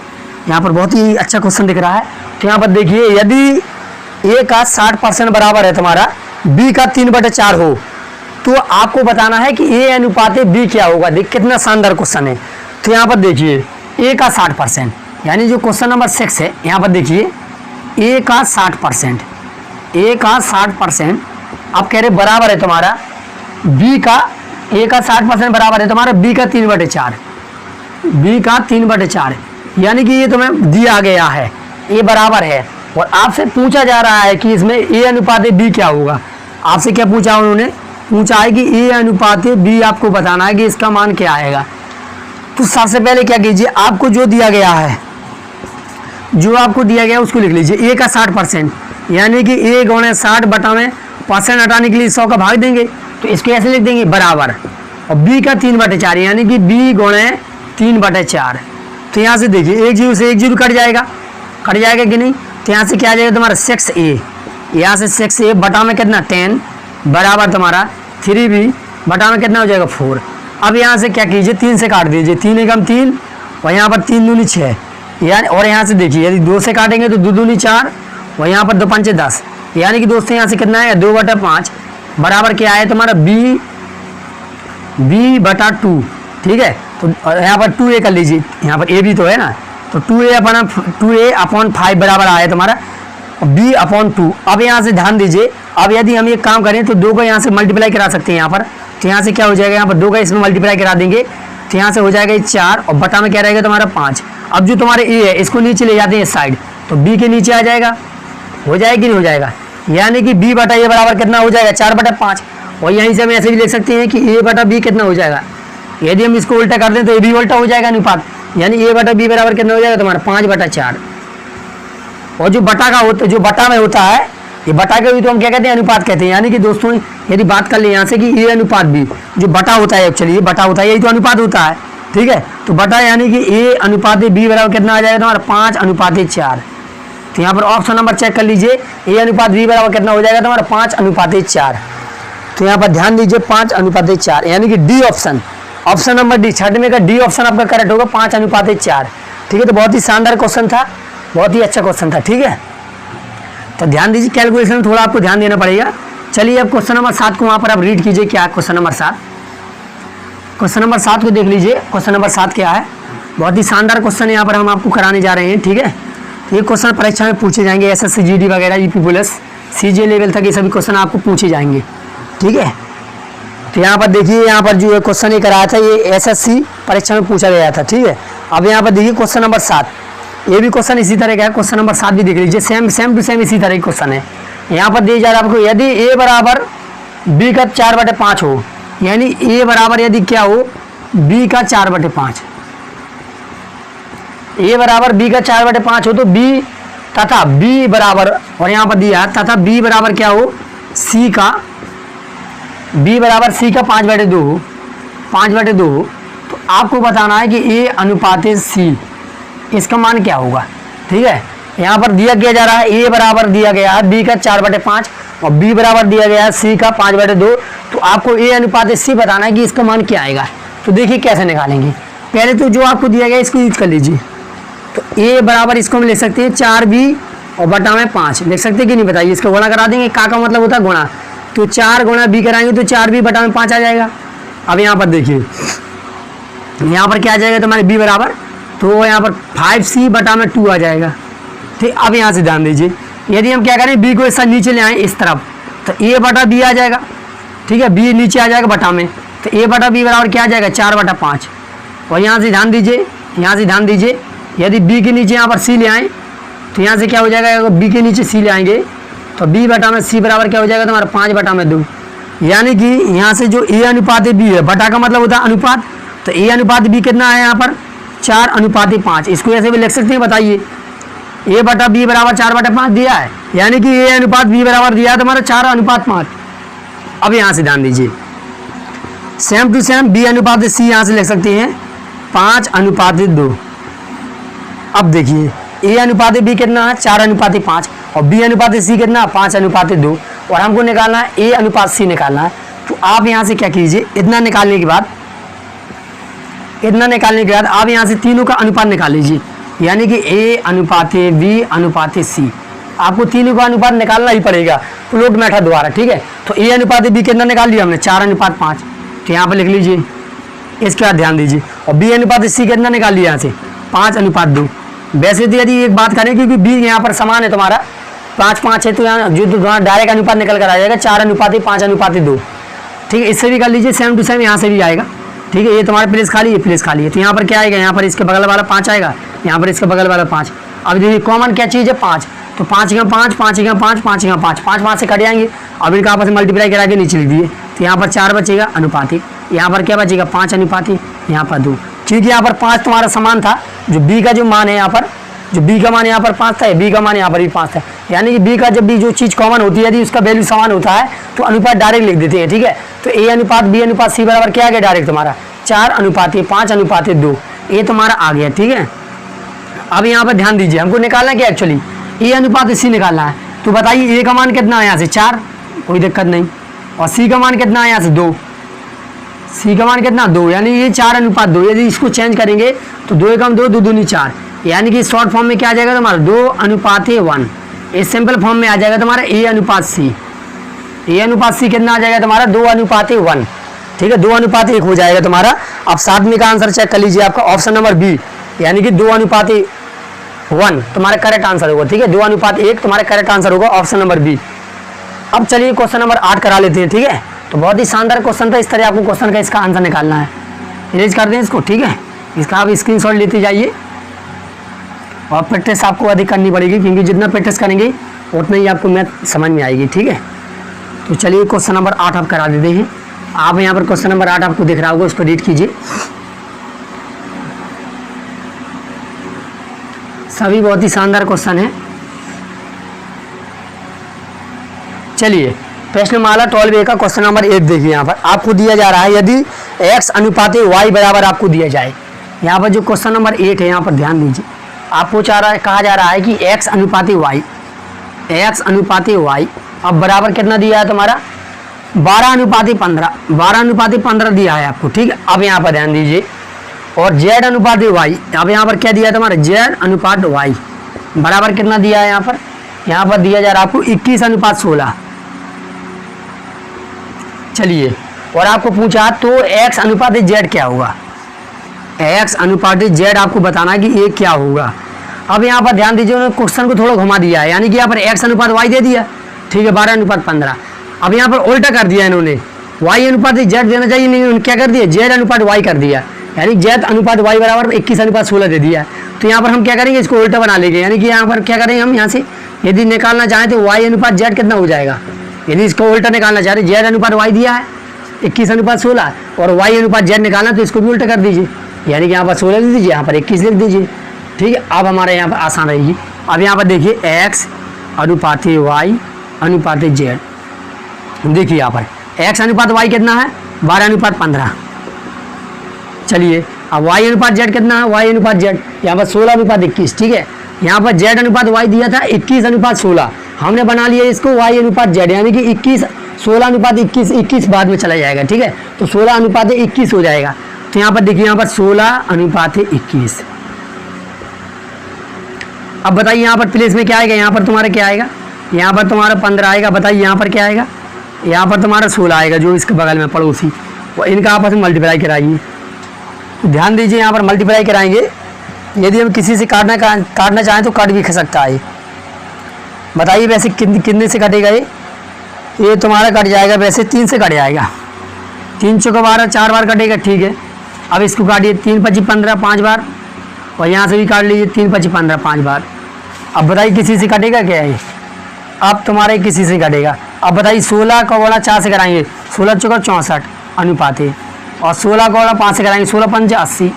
यहाँ पर बहुत ही अच्छा क्वेश्चन दिख रहा है। तो यहाँ पर देखिए, यदि ए का 60% बराबर है तुम्हारा बी का 3/4 हो, तो आपको बताना है कि ए अनुपात बी क्या होगा। देख कितना शानदार क्वेश्चन है। तो यहाँ पर देखिए ए का 60%, यानी जो क्वेश्चन नंबर 6 है, यहाँ पर देखिए ए का 60%, ए का 60% आप कह रहे बराबर है तुम्हारा बी का, ए का 60% बराबर है तुम्हारा बी का 3/4, बी का 3/4, यानी कि ये तुम्हें दिया गया है, ए बराबर है और आपसे पूछा जा रहा है कि इसमें ए अनुपात बी क्या होगा। आपसे क्या पूछा उन्होंने, पूछा है कि ए अनुपात बी आपको बताना है कि इसका मान क्या आएगा। तो सबसे पहले क्या कीजिए, आपको जो दिया गया है, जो आपको दिया गया है उसको लिख लीजिए। ए का 60%, यानी कि ए गुणे 60 बटा में परसेंट हटाने के लिए 100 का भाग देंगे, तो इसको ऐसे लिख देंगे बराबर, और बी का 3/4, यानी कि बी गुणे 3/4। तो यहाँ से देखिए 1 0 से 1 0 कट जाएगा कि नहीं। तो यहाँ से क्या आ जाएगा तुम्हारा 6a, यहाँ से 6a बटा में कितना 10 बराबर तुम्हारा 3b बटा में कितना हो जाएगा 4। अब यहाँ से क्या कीजिए, 3 से काट दीजिए, 3 एकम 3 और यहाँ पर 3 दूनी 6, यानी और यहाँ से देखिए यदि 2 से काटेंगे तो 2 दूनी 4 और यहाँ पर 2 पंचे 10, यानी कि दोस्तों यहाँ से कितना है 2/5 बराबर क्या है तुम्हारा b/2। ठीक है, तो यहाँ पर 2a कर लीजिए, यहाँ पर a भी तो है ना, तो 2a/5 बराबर आया तुम्हारा b/2। अब यहाँ से ध्यान दीजिए, अब यदि हम ये काम करें तो 2 को यहाँ से मल्टीप्लाई करा सकते हैं यहाँ पर। तो यहाँ से क्या हो जाएगा, यहाँ पर 2 का इसमें मल्टीप्लाई करा देंगे, तो यहाँ से हो जाएगा 4 और बटा में क्या रहेगा तुम्हारा 5। अब जो तुम्हारे ए है इसको नीचे ले जाते हैं इस साइड, तो बी के नीचे आ जाएगा, हो जाएगा कि नहीं हो जाएगा, यानी कि b बटा ए बराबर कितना हो जाएगा 4/5। और यहीं से हम ऐसे भी लिख सकते हैं कि a बटा b कितना हो जाएगा, यदि हम इसको उल्टा कर दें तो ये भी उल्टा हो जाएगा अनुपात, यानी a बटा b बराबर कितना हो जाएगा तुम्हारा 5/4। और जो बटा का होता, जो बटा में होता है, ये बटा के भी तो हम क्या कहते हैं अनुपात कहते हैं। यानी कि दोस्तों यदि बात कर ले यहाँ से कि a अनुपात b, जो बटा होता है एक्चुअली ये बटा होता है, यही तो अनुपात होता है। ठीक है, तो बटा यानी कि a अनुपात b बराबर कितना आ जाएगा तुम्हारा 5/4। तो यहाँ पर ऑप्शन नंबर चेक कर लीजिए, a अनुपात b बराबर कितना हो जाएगा तुम्हारा 5/4। तो यहाँ पर ध्यान दीजिए 5/4, यानी कि D option, option number D, छठे में का डी ऑप्शन आपका करेक्ट होगा 5/4। ठीक है, तो बहुत ही शानदार क्वेश्चन था, बहुत ही अच्छा क्वेश्चन था। ठीक है, तो ध्यान दीजिए कैलकुलेशन में थोड़ा आपको ध्यान देना पड़ेगा। चलिए अब क्वेश्चन नंबर 7 को वहाँ पर आप रीड कीजिए, क्या क्वेश्चन नंबर 7, क्वेश्चन नंबर 7 को देख लीजिए। क्वेश्चन नंबर 7 क्या है, बहुत ही शानदार क्वेश्चन यहाँ पर हम आपको कराने जा रहे हैं। ठीक है, तो ये क्वेश्चन परीक्षा में पूछे जाएंगे, SSC GD वगैरह यूपी पुलिस CJ लेवल तक ये सभी क्वेश्चन आपको पूछे जाएंगे। ठीक है, तो यहाँ पर देखिए, यहाँ पर जो क्वेश्चन ये कराया था ये SSC परीक्षा में पूछा गया था। ठीक है, अब यहाँ पर देखिए क्वेश्चन नंबर 7, ये भी क्वेश्चन इसी तरह का है। क्वेश्चन नंबर 7 भी देख लीजिए, सेम टू सेम इसी तरह का क्वेश्चन है। यहाँ पर दिया जा रहा है आपको, यदि a बराबर b का 4/5 हो, यानी a बराबर यदि क्या हो b का 4/5, a बराबर b का 4/5 हो तो b तथा b बराबर, और यहाँ पर दिया तथा b बराबर क्या हो c का, b बराबर c का 5/2 हो, 5/2 हो, तो आपको बताना है कि ए अनुपात सी, इसका मान क्या होगा। ठीक है, यहाँ पर दिया किया जा रहा है ए बराबर दिया गया है बी का 4/5 और बी बराबर दिया गया है सी का 5/2। तो आपको ए अनुपात सी बताना है कि इसका मान क्या आएगा। तो देखिए कैसे निकालेंगे। पहले तो जो आपको दिया गया इसको यूज कर लीजिए। तो ए बराबर इसको हम लिख सकते हैं 4b और बटा में 5 लिख सकते हैं कि नहीं, बताइए। इसका गुणा करा देंगे, का मतलब होता है गुणा। तो 4 गुणा b कराएंगे तो 4b बटा में 5 आ जाएगा। अब यहाँ पर देखिए, यहाँ पर क्या आ जाएगा तुम्हारे b बराबर, तो यहाँ पर 5c बटा में 2 आ जाएगा। ठीक, अब यहाँ से ध्यान दीजिए, यदि हम क्या करें b को इस नीचे ले आए इस तरफ, तो a बटा b आ जाएगा। ठीक है, b नीचे आ जाएगा बटा में, तो a बटा b बराबर क्या आ जाएगा 4/5। और यहाँ से ध्यान दीजिए, यहाँ से ध्यान दीजिए, यदि b के नीचे यहाँ पर c ले आए तो यहाँ से क्या हो जाएगा, अगर b के नीचे c ले आएंगे तो b बटा में c बराबर क्या हो जाएगा तुम्हारा 5/2। यानी कि यहाँ से जो a अनुपात b है, बटा का मतलब होता है अनुपात, तो a अनुपात b कितना है यहाँ पर 4:5। इसको ऐसे भी लिख सकते हैं, बताइए। a बटा b बराबर 4/5 दिया है, यानी कि a अनुपात b बराबर दिया है तुम्हारा 4:5। अब यहाँ से ध्यान दीजिए, सेम टू सेम b अनुपात c यहाँ से लिख सकते हैं 5:2। अब देखिए a अनुपात b कितना है 4:5 और b अनुपात c कितना 5:2 और हमको निकालना है a अनुपात c निकालना है। तो आप यहाँ से क्या कीजिए, इतना निकालने के बाद आप यहाँ से तीनों का अनुपात निकाल लीजिए, यानी कि a अनुपात b अनुपात c। आपको तीनों का अनुपात निकालना ही पड़ेगा प्लॉट मेथड द्वारा। ठीक है, तो a अनुपात b कितना निकाल लिया हमने 4:5, तो यहाँ पर लिख लीजिए। इसके बाद ध्यान दीजिए, और b अनुपात c कितना निकाल लिया यहाँ से 5:2। वैसे तो यदि एक बात करें, क्योंकि b यहाँ पर समान है तुम्हारा 5:5 है, तो यहाँ जो डायरेक्ट अनुपात निकल कर आ जाएगा 4:5:2। ठीक है, इससे भी कर लीजिए, सेम टू सेम यहाँ से भी आएगा। ठीक है, ये तुम्हारा प्लेस खाली है, प्लेस खाली है, तो यहाँ पर क्या आएगा, यहाँ पर इसके बगल वाला 5 आएगा, यहाँ पर इसके बगल वाला 5। अब देखिए कॉमन क्या चीज़ है 5, तो 5 × 5 5 × 5 5 × 5 5 से कट जाएंगे। अब इनका आपस में मल्टीप्लाई करा के नीचे लिख दिए, तो यहाँ पर 4 बचेगा अनुपातिक, यहाँ पर क्या बचेगा 5 अनुपातिक, यहाँ पर 2। क्योंकि यहाँ पर 5 तुम्हारा समान था, जो b का जो मान है यहाँ पर, जो b का मान यहाँ पर 5 था, b का मान यहाँ पर भी 5 था। यानी कि b का जब भी जो चीज़ कॉमन होती है, यदि उसका वैल्यू समान होता है तो अनुपात डायरेक्ट लिख देते हैं। ठीक है, तो a अनुपात b अनुपात c बराबर क्या आ गया डायरेक्ट तुम्हारा 4:5:2। ये तुम्हारा आ गया। ठीक है, अब यहाँ पर ध्यान दीजिए, हमको निकालना क्या एक्चुअली a अनुपात c निकालना है। तो बताइए a का मान कितना है यहाँ से 4, कोई दिक्कत नहीं, और c का मान कितना है यहाँ से 2, c का मान कितना 2, यानी ये 4:2। यदि इसको चेंज करेंगे तो 2 × 2 2 दूनी 4, यानी कि शॉर्ट फॉर्म में क्या आ जाएगा तुम्हारा 2:1। इस सिंपल फॉर्म में आ जाएगा तुम्हारा a अनुपात c। a अनुपात c कितना आ जाएगा तुम्हारा 2:1। ठीक है, 2:1 हो जाएगा तुम्हारा। अब 7वें का आंसर चेक कर लीजिए, आपका ऑप्शन नंबर बी, यानी कि 2:1 तुम्हारा करेक्ट आंसर होगा। ठीक है, 2:1 तुम्हारा करेक्ट आंसर होगा, ऑप्शन नंबर बी। अब चलिए क्वेश्चन नंबर 8 करा लेते हैं। ठीक है, तो बहुत ही शानदार क्वेश्चन था, इस तरह आपको क्वेश्चन का इसका आंसर निकालना है। इरेज कर दें इसको। ठीक है, इसका आप स्क्रीनशॉट लेते जाइए और प्रैक्टिस आपको अधिक करनी पड़ेगी, क्योंकि जितना प्रैक्टिस करेंगे उतना ही आपको मैथ समझ में आएगी। ठीक है, तो चलिए क्वेश्चन नंबर 8 आप करा देते हैं। आप यहाँ पर क्वेश्चन नंबर 8 आपको दिख रहा होगा, उसको रीड कीजिए। सभी बहुत ही शानदार क्वेश्चन है। चलिए प्रश्नमाला 12A का क्वेश्चन नंबर 8 देखिए। यहाँ पर आपको दिया जा रहा है, यदि x अनुपात y बराबर आपको दिया जाए। यहाँ पर जो क्वेश्चन नंबर 8 है, यहाँ पर ध्यान दीजिए, आपको कहा जा रहा है कि x अनुपात y अब बराबर कितना दिया है तुम्हारा 12:15 12:15 दिया है आपको। ठीक है, अब यहाँ पर ध्यान दीजिए, और z अनुपात y, अब यहाँ पर क्या दिया है तुम्हारा z अनुपात y बराबर कितना दिया है। यहाँ पर दिया जा रहा है आपको 21:16। चलिए, और आपको पूछा तो x अनुपात z क्या होगा, x अनुपात z आपको बताना है कि ये क्या होगा। अब यहाँ पर ध्यान दीजिए, उन्होंने क्वेश्चन को थोड़ा घुमा दिया है, यानी कि यहाँ पर x अनुपात y दे दिया। ठीक है, 12:15। अब यहाँ पर उल्टा कर दिया इन्होंने, y अनुपात z देना चाहिए, नहीं उन्होंने क्या कर दिया z अनुपात y कर दिया, यानी z अनुपात y बराबर 21:16 दे दिया। तो यहाँ पर हम क्या करेंगे, इसको उल्टा बना लेंगे, यानी कि यहाँ पर क्या करेंगे हम, यहाँ से यदि निकालना चाहें तो y अनुपात z कितना हो जाएगा। यदि इसको उल्टा निकालना चाह रहे, z अनुपात y दिया है 21:16 और y अनुपात z निकालना, तो इसको भी उल्टा कर दीजिए, यानी कि यहाँ पर 16 लिख दीजिए, यहाँ पर 21 लिख दीजिए। ठीक है, अब हमारे यहाँ पर आसान रहेगी। अब यहाँ पर देखिए x अनुपात y अनुपात z, देखिए यहाँ पर x अनुपात y कितना है 12:15। चलिए अब y अनुपात z कितना है, y अनुपात z यहाँ पर 16 अनुपात 21, ठीक है। यहाँ पर z अनुपात y दिया था 21 अनुपात 16, हमने बना लिया इसको y अनुपात z, यानी कि 21 16 अनुपात 21, 21 बाद में चला जाएगा, ठीक है। तो 16 अनुपात 21 हो जाएगा। तो यहाँ पर देखिए, यहाँ पर 16 अनुपात 21। अब बताइए यहाँ पर प्लेस में क्या आएगा, यहाँ पर तुम्हारा क्या आएगा, यहाँ पर तुम्हारा 15 आएगा। बताइए यहाँ पर क्या आएगा, यहाँ पर तुम्हारा 16 आएगा, जो इसके बगल में पड़ोसी, वो इनका आपस में मल्टीप्लाई कराइए। तो ध्यान दीजिए, यहाँ पर मल्टीप्लाई कराएंगे। यदि हम किसी से काटना चाहें तो काट भी सकता है। बताइए वैसे कितने से कटेगा ये तुम्हारा कट जाएगा, वैसे 3 से कट जाएगा। 3 चौका 12, 4 बार कटेगा, ठीक है। अब इसको काटिए, 3 25 15 5 बार, और यहाँ से भी काट लीजिए 3 25 15 5 बार। अब बताइए किसी से कटेगा क्या है, अब तुम्हारे किसी से कटेगा। अब बताइए 16 का गुणा 4 से कराएंगे, 16 चौका 64 अनुपात है, और 16 का गुणा 5 से कराएंगे, 16 पंच 80,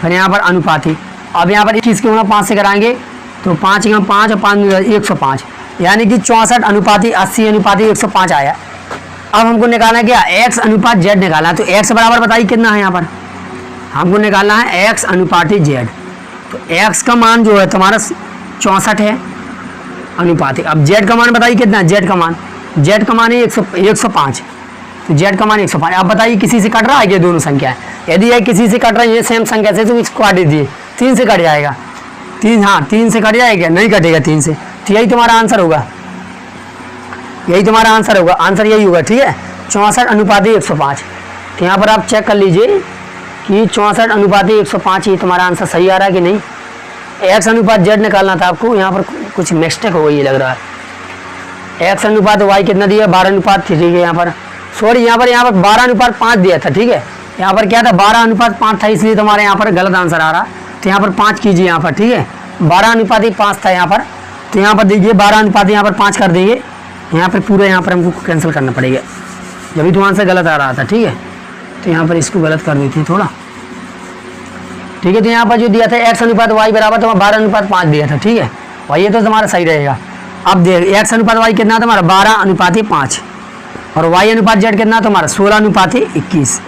फिर यहाँ पर अनुपात है। अब यहाँ पर 21 के गुणा 5 से कराएंगे तो 5 का 5 और 5 105, यानी कि 64 अनुपाती 80 अनुपाती 105 आया। अब हमको निकालना क्या, x अनुपात z निकालना है। तो x बराबर बताइए कितना है, यहाँ पर हमको निकालना है x अनुपाती z। तो x का मान जो है तुम्हारा 64 है अनुपात। अब z का मान बताइए कितना है, z का मान है 105, तो z का मान 105। अब बताइए किसी से कट रहा है क्या, दोनों संख्या है। यदि यह किसी से कट रही है सेम संख्या से, तो इसको काट दीजिए, 3 से कट जाएगा। 3, हाँ 3 से कट जाएगा, नहीं कटेगा 3 से। तो यही तुम्हारा आंसर होगा, यही तुम्हारा आंसर होगा, आंसर यही होगा, ठीक है। 64 अनुपात 105। तो यहाँ पर आप चेक कर लीजिए कि 64 अनुपात 105 ये तुम्हारा आंसर सही आ रहा है कि नहीं। x अनुपात z निकालना था आपको, यहाँ पर कुछ मिस्टेक हो गई लग रहा है। x अनुपात y कितना दिया, 12 अनुपात 3, ठीक है। यहाँ पर सॉरी, यहाँ पर 12 अनुपात 5 दिया था, ठीक है। यहाँ पर क्या था, 12 अनुपात 5 था, इसलिए तुम्हारे यहाँ पर गलत आंसर आ रहा। तो यहाँ पर 5 कीजिए यहाँ पर, ठीक है। 12 अनुपात 5 था यहाँ पर, तो यहाँ पर देखिए 12 अनुपात यहाँ पर 5 कर देंगे। यहाँ पर पूरा यहाँ पर हमको कैंसिल करना पड़ेगा, जब भी तो आंसर गलत आ रहा था, ठीक है। तो यहाँ पर इसको गलत कर देते हैं थोड़ा, ठीक है। तो यहाँ पर जो दिया था x अनुपात y बराबर तो 12 अनुपात 5 दिया था, ठीक है। और ये तो तुम्हारा सही रहेगा। अब देख x अनुपात y कितना तुम्हारा 12 अनुपात 5, और y अनुपात z कितना तुम्हारा 16 अनुपात 21।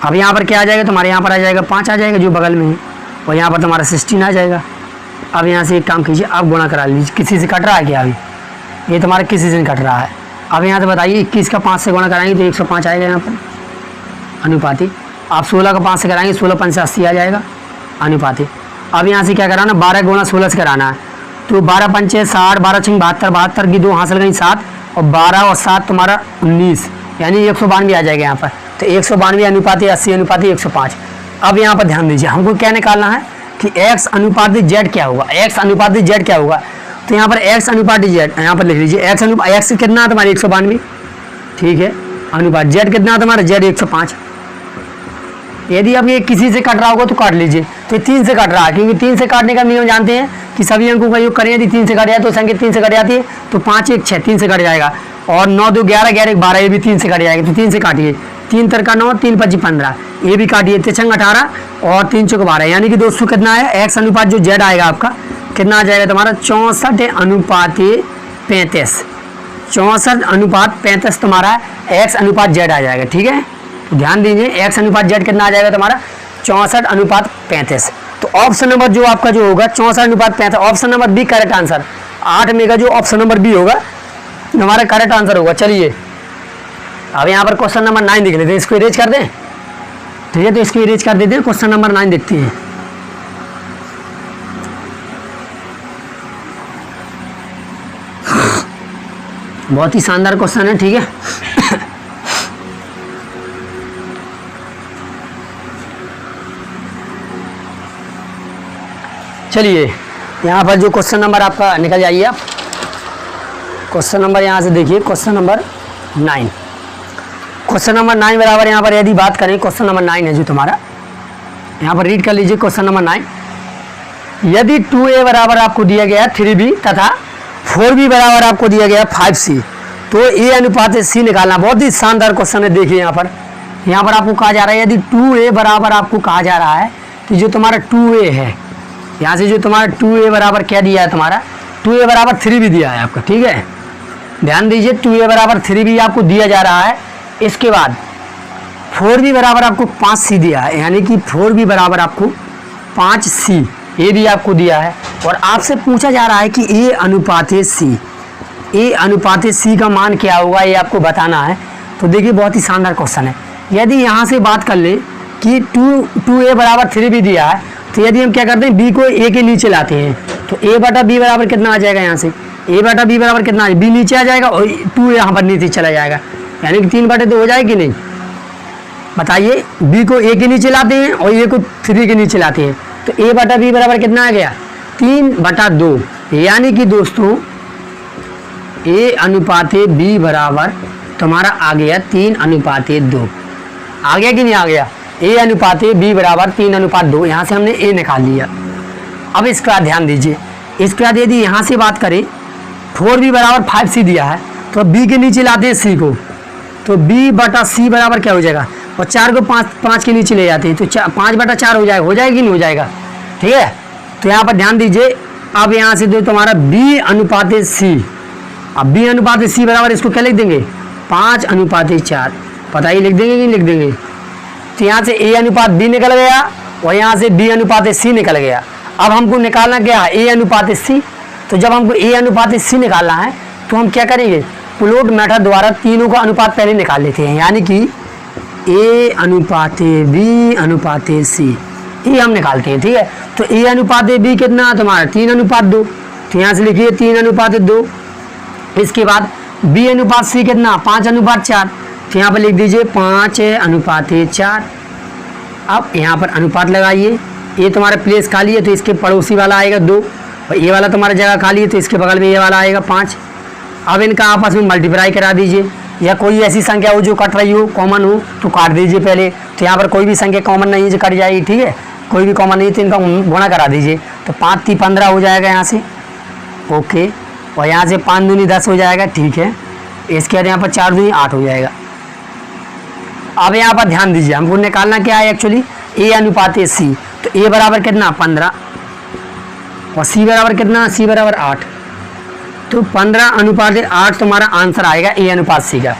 अब यहाँ पर क्या आ जाएगा तुम्हारे, यहाँ पर आ जाएगा 5 आ जाएगा जो बगल में है, और यहाँ पर तुम्हारा 16 आ जाएगा। अब यहाँ से एक काम कीजिए, आप गुणा करा लीजिए। किसी से कट रहा है क्या, अभी ये तुम्हारा किसी से नहीं कट रहा है। अब यहाँ से बताइए 21 का 5 से गुणा कराएंगे तो 105 आएगा यहाँ पर अनुपाती। आप 16 का 5 से कराएंगे, 16 5 से 80 आ जाएगा अनुपाती। अब यहाँ से क्या कराना, 12 गुणा 16 से कराना है। तो 12 पंच 60, 12 6 72, 72 की 2 हासिल करेंगे 7, और 12 और 7 तुम्हारा 19, यानी 192 आ जाएगा यहाँ पर। तो 192 अनुपाती 80 अनुपाती 105। अब यहाँ पर ध्यान दीजिए, हमको क्या निकालना है कि x अनुपात z क्या होगा, x अनुपात z क्या होगा। तो यहाँ पर x अनुपात z यहाँ पर लिख लीजिए, x कितना है तुम्हारी 192, ठीक है। अनुपात z कितना है तुम्हारा, z 105। यदि अब ये किसी से कट रहा होगा तो काट लीजिए। तो 3 से कट रहा है, क्योंकि 3 से काटने का नियम जानते हैं कि सभी अंकों का योग करें। यदि 3 से कट जाए तो संख्या 3 से कट जाती है, तो 5 1 6 3 से कट जाएगा, और 9 2 11 11 12 ये भी 3 से कट जाएगा। तो 3 से काटिए, 3 3 9, 3 5 15, ये भी काटिए, 3 18 और 3 4 12, यानी कि दोस्तों कितना है x अनुपात जो z आएगा आपका कितना आ जाएगा तुम्हारा 64 अनुपात 35। 64 अनुपात 35 तुम्हारा x अनुपात z आ जाएगा, ठीक है। तो ध्यान दीजिए x अनुपात z कितना आ जाएगा तुम्हारा 64 अनुपात 35। तो ऑप्शन नंबर जो आपका जो होगा 64 अनुपात 35, option number B correct answer. 8 में का जो ऑप्शन नंबर बी होगा हमारा करेक्ट आंसर होगा। चलिए अब यहाँ पर क्वेश्चन नंबर 9 देख लेते हैं, इसको इरेज कर दें, ठीक है। तो इसको इरेज कर देते हैं, क्वेश्चन नंबर 9 देखते हैं। बहुत ही शानदार क्वेश्चन है, ठीक है। चलिए यहाँ पर जो क्वेश्चन नंबर आपका निकल जाइए आप, क्वेश्चन नंबर यहाँ से देखिए, क्वेश्चन नंबर 9। क्वेश्चन नंबर 9 बराबर यहाँ पर यदि बात करें, क्वेश्चन नंबर 9 है जो तुम्हारा, यहाँ पर रीड कर लीजिए क्वेश्चन नंबर 9। यदि 2a बराबर आपको दिया गया 3b तथा 4b बराबर आपको दिया गया 5c, तो a अनुपात c निकालना। बहुत ही शानदार क्वेश्चन है। देखिए यहाँ पर आपको कहा जा रहा है, यदि 2a बराबर आपको कहा जा रहा है कि जो तुम्हारा 2a है, यहाँ से जो तुम्हारा 2a बराबर क्या दिया है, तुम्हारा 2a बराबर 3b दिया है आपका, ठीक है। ध्यान दीजिए 2a बराबर 3b आपको दिया जा रहा है। इसके बाद 4b बराबर आपको 5c दिया है, यानी कि 4b बराबर आपको 5c, ये भी आपको दिया है। और आपसे पूछा जा रहा है कि a अनुपात c, a अनुपात c का मान क्या होगा, ये आपको बताना है। तो देखिए बहुत ही शानदार क्वेश्चन है। यदि यहाँ से बात कर ले कि 2a बराबर 3b दिया है, तो यदि हम क्या करते हैं b को a के नीचे लाते हैं, तो a बटा b बराबर कितना आ जाएगा, यहाँ से a बटा b बराबर कितना, b नीचे आ जाएगा और 2 यहाँ पर नीचे चला जाएगा, यानी कि 3/2 हो जाएगी नहीं। बताइए, b को a के नीचे लाते हैं और a को 3 के नीचे लाते हैं, तो a बटा b बराबर कितना आ गया, 3/2। यानी कि दोस्तों a अनुपात b बराबर तुम्हारा आ गया 3/2। आ गया कि नहीं आ गया, a अनुपात b बराबर 3/2। यहाँ से हमने a निकाल लिया। अब इसका ध्यान दीजिए, इसके बाद यदि यहाँ से बात करें 4b बराबर 5c दिया है, तो b के नीचे लाते हैं c को, तो b बटा c बराबर क्या हो जाएगा, और 4 को 5 के नीचे ले जाते हैं, तो 5/4 हो जाएगा, हो जाएगा कि नहीं हो जाएगा। ठीक है, तो यहाँ पर ध्यान दीजिए। अब यहाँ से दो तुम्हारा b अनुपात c, अब b अनुपात c बराबर इसको क्या लिख देंगे, 5/4। पता ही लिख देंगे कि नहीं लिख देंगे। तो यहाँ से a अनुपात b निकल गया और यहाँ से b अनुपात c निकल गया। अब हमको निकालना क्या है, a अनुपात c। तो जब हमको a अनुपात c निकालना है तो हम क्या करेंगे, प्लॉट मेथड द्वारा तीनों का अनुपात पहले निकाल लेते हैं, यानी कि a अनुपात b अनुपात c, ये हम निकालते हैं। ठीक है, तो a अनुपात b कितना है तुम्हारा, 3/2। तो यहाँ से लिखिए 3/2। इसके बाद b अनुपात c कितना, 5/4। तो यहाँ पर लिख दीजिए 5/4। अब यहाँ पर अनुपात लगाइए, ये तुम्हारा प्लेस खाली है तो इसके पड़ोसी वाला आएगा 2, और ये वाला तुम्हारा जगह खाली है तो इसके बगल में ये वाला आएगा 5। अब इनका आपस में मल्टीप्लाई करा दीजिए, या कोई ऐसी संख्या हो जो कट रही हो, कॉमन हो, तो काट दीजिए पहले। तो यहाँ पर कोई भी संख्या कॉमन नहीं है जो कट जाएगी। ठीक है, कोई भी कॉमन नहीं तो इनका गुणा करा दीजिए, तो 5 × 15 हो जाएगा यहाँ से। ओके, और यहाँ से 5 दूनी 10 हो जाएगा। ठीक है, इसके बाद यहाँ पर 4 दूनी 8 हो जाएगा। अब यहाँ पर ध्यान दीजिए, हमको निकालना क्या है एक्चुअली, a अनुपात c। तो a बराबर कितना, 15, और c बराबर कितना, c बराबर 8। तो 15/8 तुम्हारा आंसर आएगा a अनुपात c का,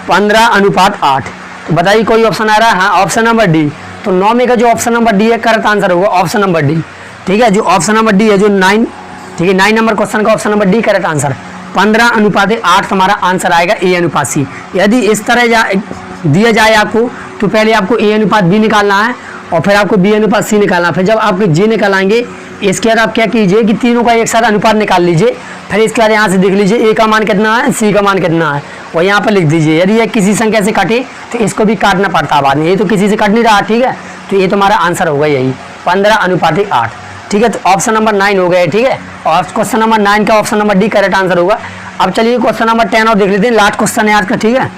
15/8। तो बताइए कोई ऑप्शन आ रहा है, हाँ ऑप्शन नंबर डी। तो 9 में का जो ऑप्शन नंबर डी है करेक्ट आंसर होगा ऑप्शन नंबर डी। ठीक है, जो ऑप्शन नंबर डी है, जो 9, ठीक है 9 नंबर क्वेश्चन का option number D correct answer, 15/8 तुम्हारा आंसर आएगा a अनुपात c। यदि इस तरह दिया जाए आपको, तो पहले आपको a अनुपात b निकालना है और फिर आपको b अनुपात c निकालना है। फिर जब आपको g निकाल आएंगे, इसके बाद आप क्या कीजिए कि तीनों का एक साथ अनुपात निकाल लीजिए। फिर इसके बाद यहाँ से देख लीजिए a का मान कितना है, c का मान कितना है, और यहाँ पर लिख दीजिए। यदि ये किसी संख्या से कटे तो इसको भी काटना पड़ता है बाद में, ये तो किसी से कट नहीं रहा। ठीक है, तो ये तुम्हारा आंसर होगा यही 15/8। ठीक है, तो ऑप्शन नंबर 9 हो गया। ठीक है, और क्वेश्चन नंबर 9 का option number D correct answer होगा। अब चलिए क्वेश्चन नंबर 10 और देख लेते हैं, लास्ट क्वेश्चन है आज का। ठीक है,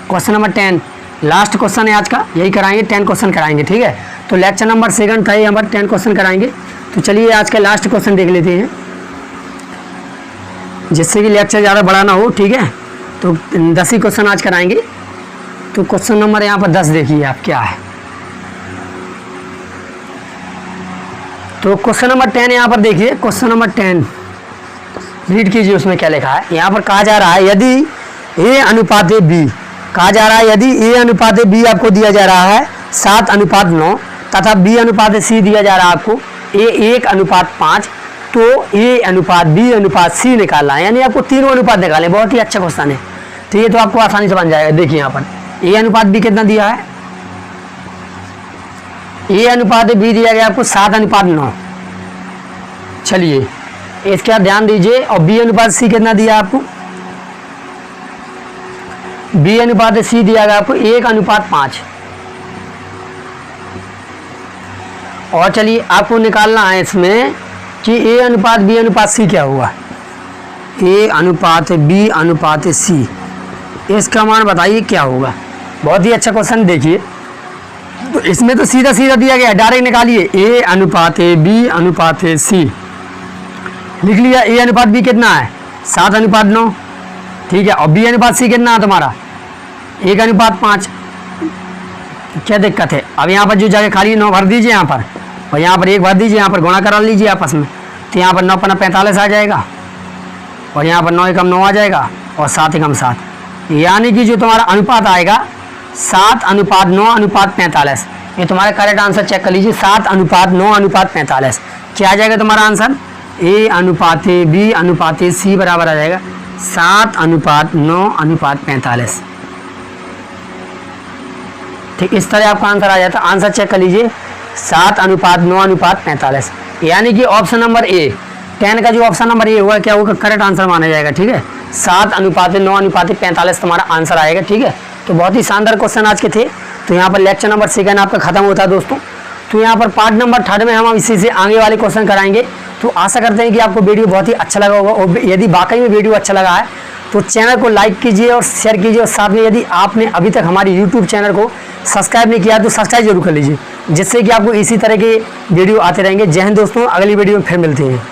क्वेश्चन नंबर 10 लास्ट क्वेश्चन है आज का, यही कराएंगे, 10 क्वेश्चन कराएंगे। ठीक है, तो लेक्चर नंबर 2 था, ये हमारे 10 क्वेश्चन कराएंगे। तो चलिए आज का लास्ट क्वेश्चन देख लेते हैं, जिससे कि लेक्चर ज़्यादा बड़ा ना हो। ठीक है, तो 10 ही क्वेश्चन आज कराएंगे। तो क्वेश्चन नंबर यहाँ पर 10 देखिए आप क्या है। तो क्वेश्चन नंबर 10 यहाँ पर देखिए, क्वेश्चन नंबर 10 रीड कीजिए, उसमें क्या लिखा है। यहाँ पर कहा जा रहा है यदि a अनुपात b, कहा जा रहा है यदि a अनुपात b आपको दिया जा रहा है 7/9 तथा b अनुपात c दिया जा रहा है आपको a 1/5, तो a अनुपात b अनुपात c निकालना है, यानी आपको तीनों अनुपात निकालें। बहुत ही अच्छा क्वेश्चन है। ठीक है, तो आपको आसानी से बन जाएगा। देखिए यहाँ पर a अनुपात b कितना दिया है, a अनुपात b दिया गया आपको 7/9। चलिए इसके बाद ध्यान दीजिए, और b अनुपात c कितना दिया आपको, b अनुपात c दिया गया आपको 1/5। और चलिए आपको निकालना है इसमें कि a अनुपात b अनुपात c क्या हुआ, a अनुपात b अनुपात c, इसका मान बताइए क्या होगा। बहुत ही अच्छा क्वेश्चन। देखिए तो इसमें तो सीधा सीधा दिया गया, डायरेक्ट निकालिए, a अनुपात b अनुपात c लिख लिया। a अनुपात b कितना है, 7/9। ठीक है, और b अनुपात c कितना है तुम्हारा, 1/5। क्या दिक्कत है, अब यहाँ पर जो जगह खाली 9 भर दीजिए यहाँ पर, और यहाँ पर 1 भर दीजिए, यहाँ पर गुणा करा लीजिए आपस में। तो यहाँ पर 9 × 45 आ जाएगा, और यहाँ पर 9 × 9 आ जाएगा, और 7 × 7, यानी कि जो तुम्हारा अनुपात आएगा 7:9:45। ये तुम्हारा करेक्ट आंसर चेक कर लीजिए, 7:9:45। क्या आ जाएगा तुम्हारा आंसर? A अनुपात B अनुपात C बराबर आ जाएगा 7:9:45। ठीक, इस तरह आपका आंसर आ जाता है। आंसर चेक कर लीजिए, 7:9:45। यानी कि ऑप्शन नंबर ए 10 का जो ऑप्शन नंबर ए होगा क्या होगा? करेक्ट आंसर माना जाएगा। ठीक है, 7:9:45 तुम्हारा आंसर आएगा। ठीक है, तो बहुत ही शानदार क्वेश्चन आज के थे। तो यहाँ पर लेक्चर नंबर 2 आपका खत्म होता है दोस्तों। तो यहाँ पर पार्ट नंबर 3 में हम इसी से आगे वाले क्वेश्चन कराएंगे। तो आशा करते हैं कि आपको वीडियो बहुत ही अच्छा लगा होगा, और यदि वाकई में वीडियो अच्छा लगा है तो चैनल को लाइक कीजिए और शेयर कीजिए, और साथ में यदि आपने अभी तक हमारी यूट्यूब चैनल को सब्सक्राइब नहीं किया तो सब्सक्राइब जरूर कर लीजिए, जिससे कि आपको इसी तरह के वीडियो आते रहेंगे। जय हिंद दोस्तों, अगली वीडियो में फिर मिलते हैं।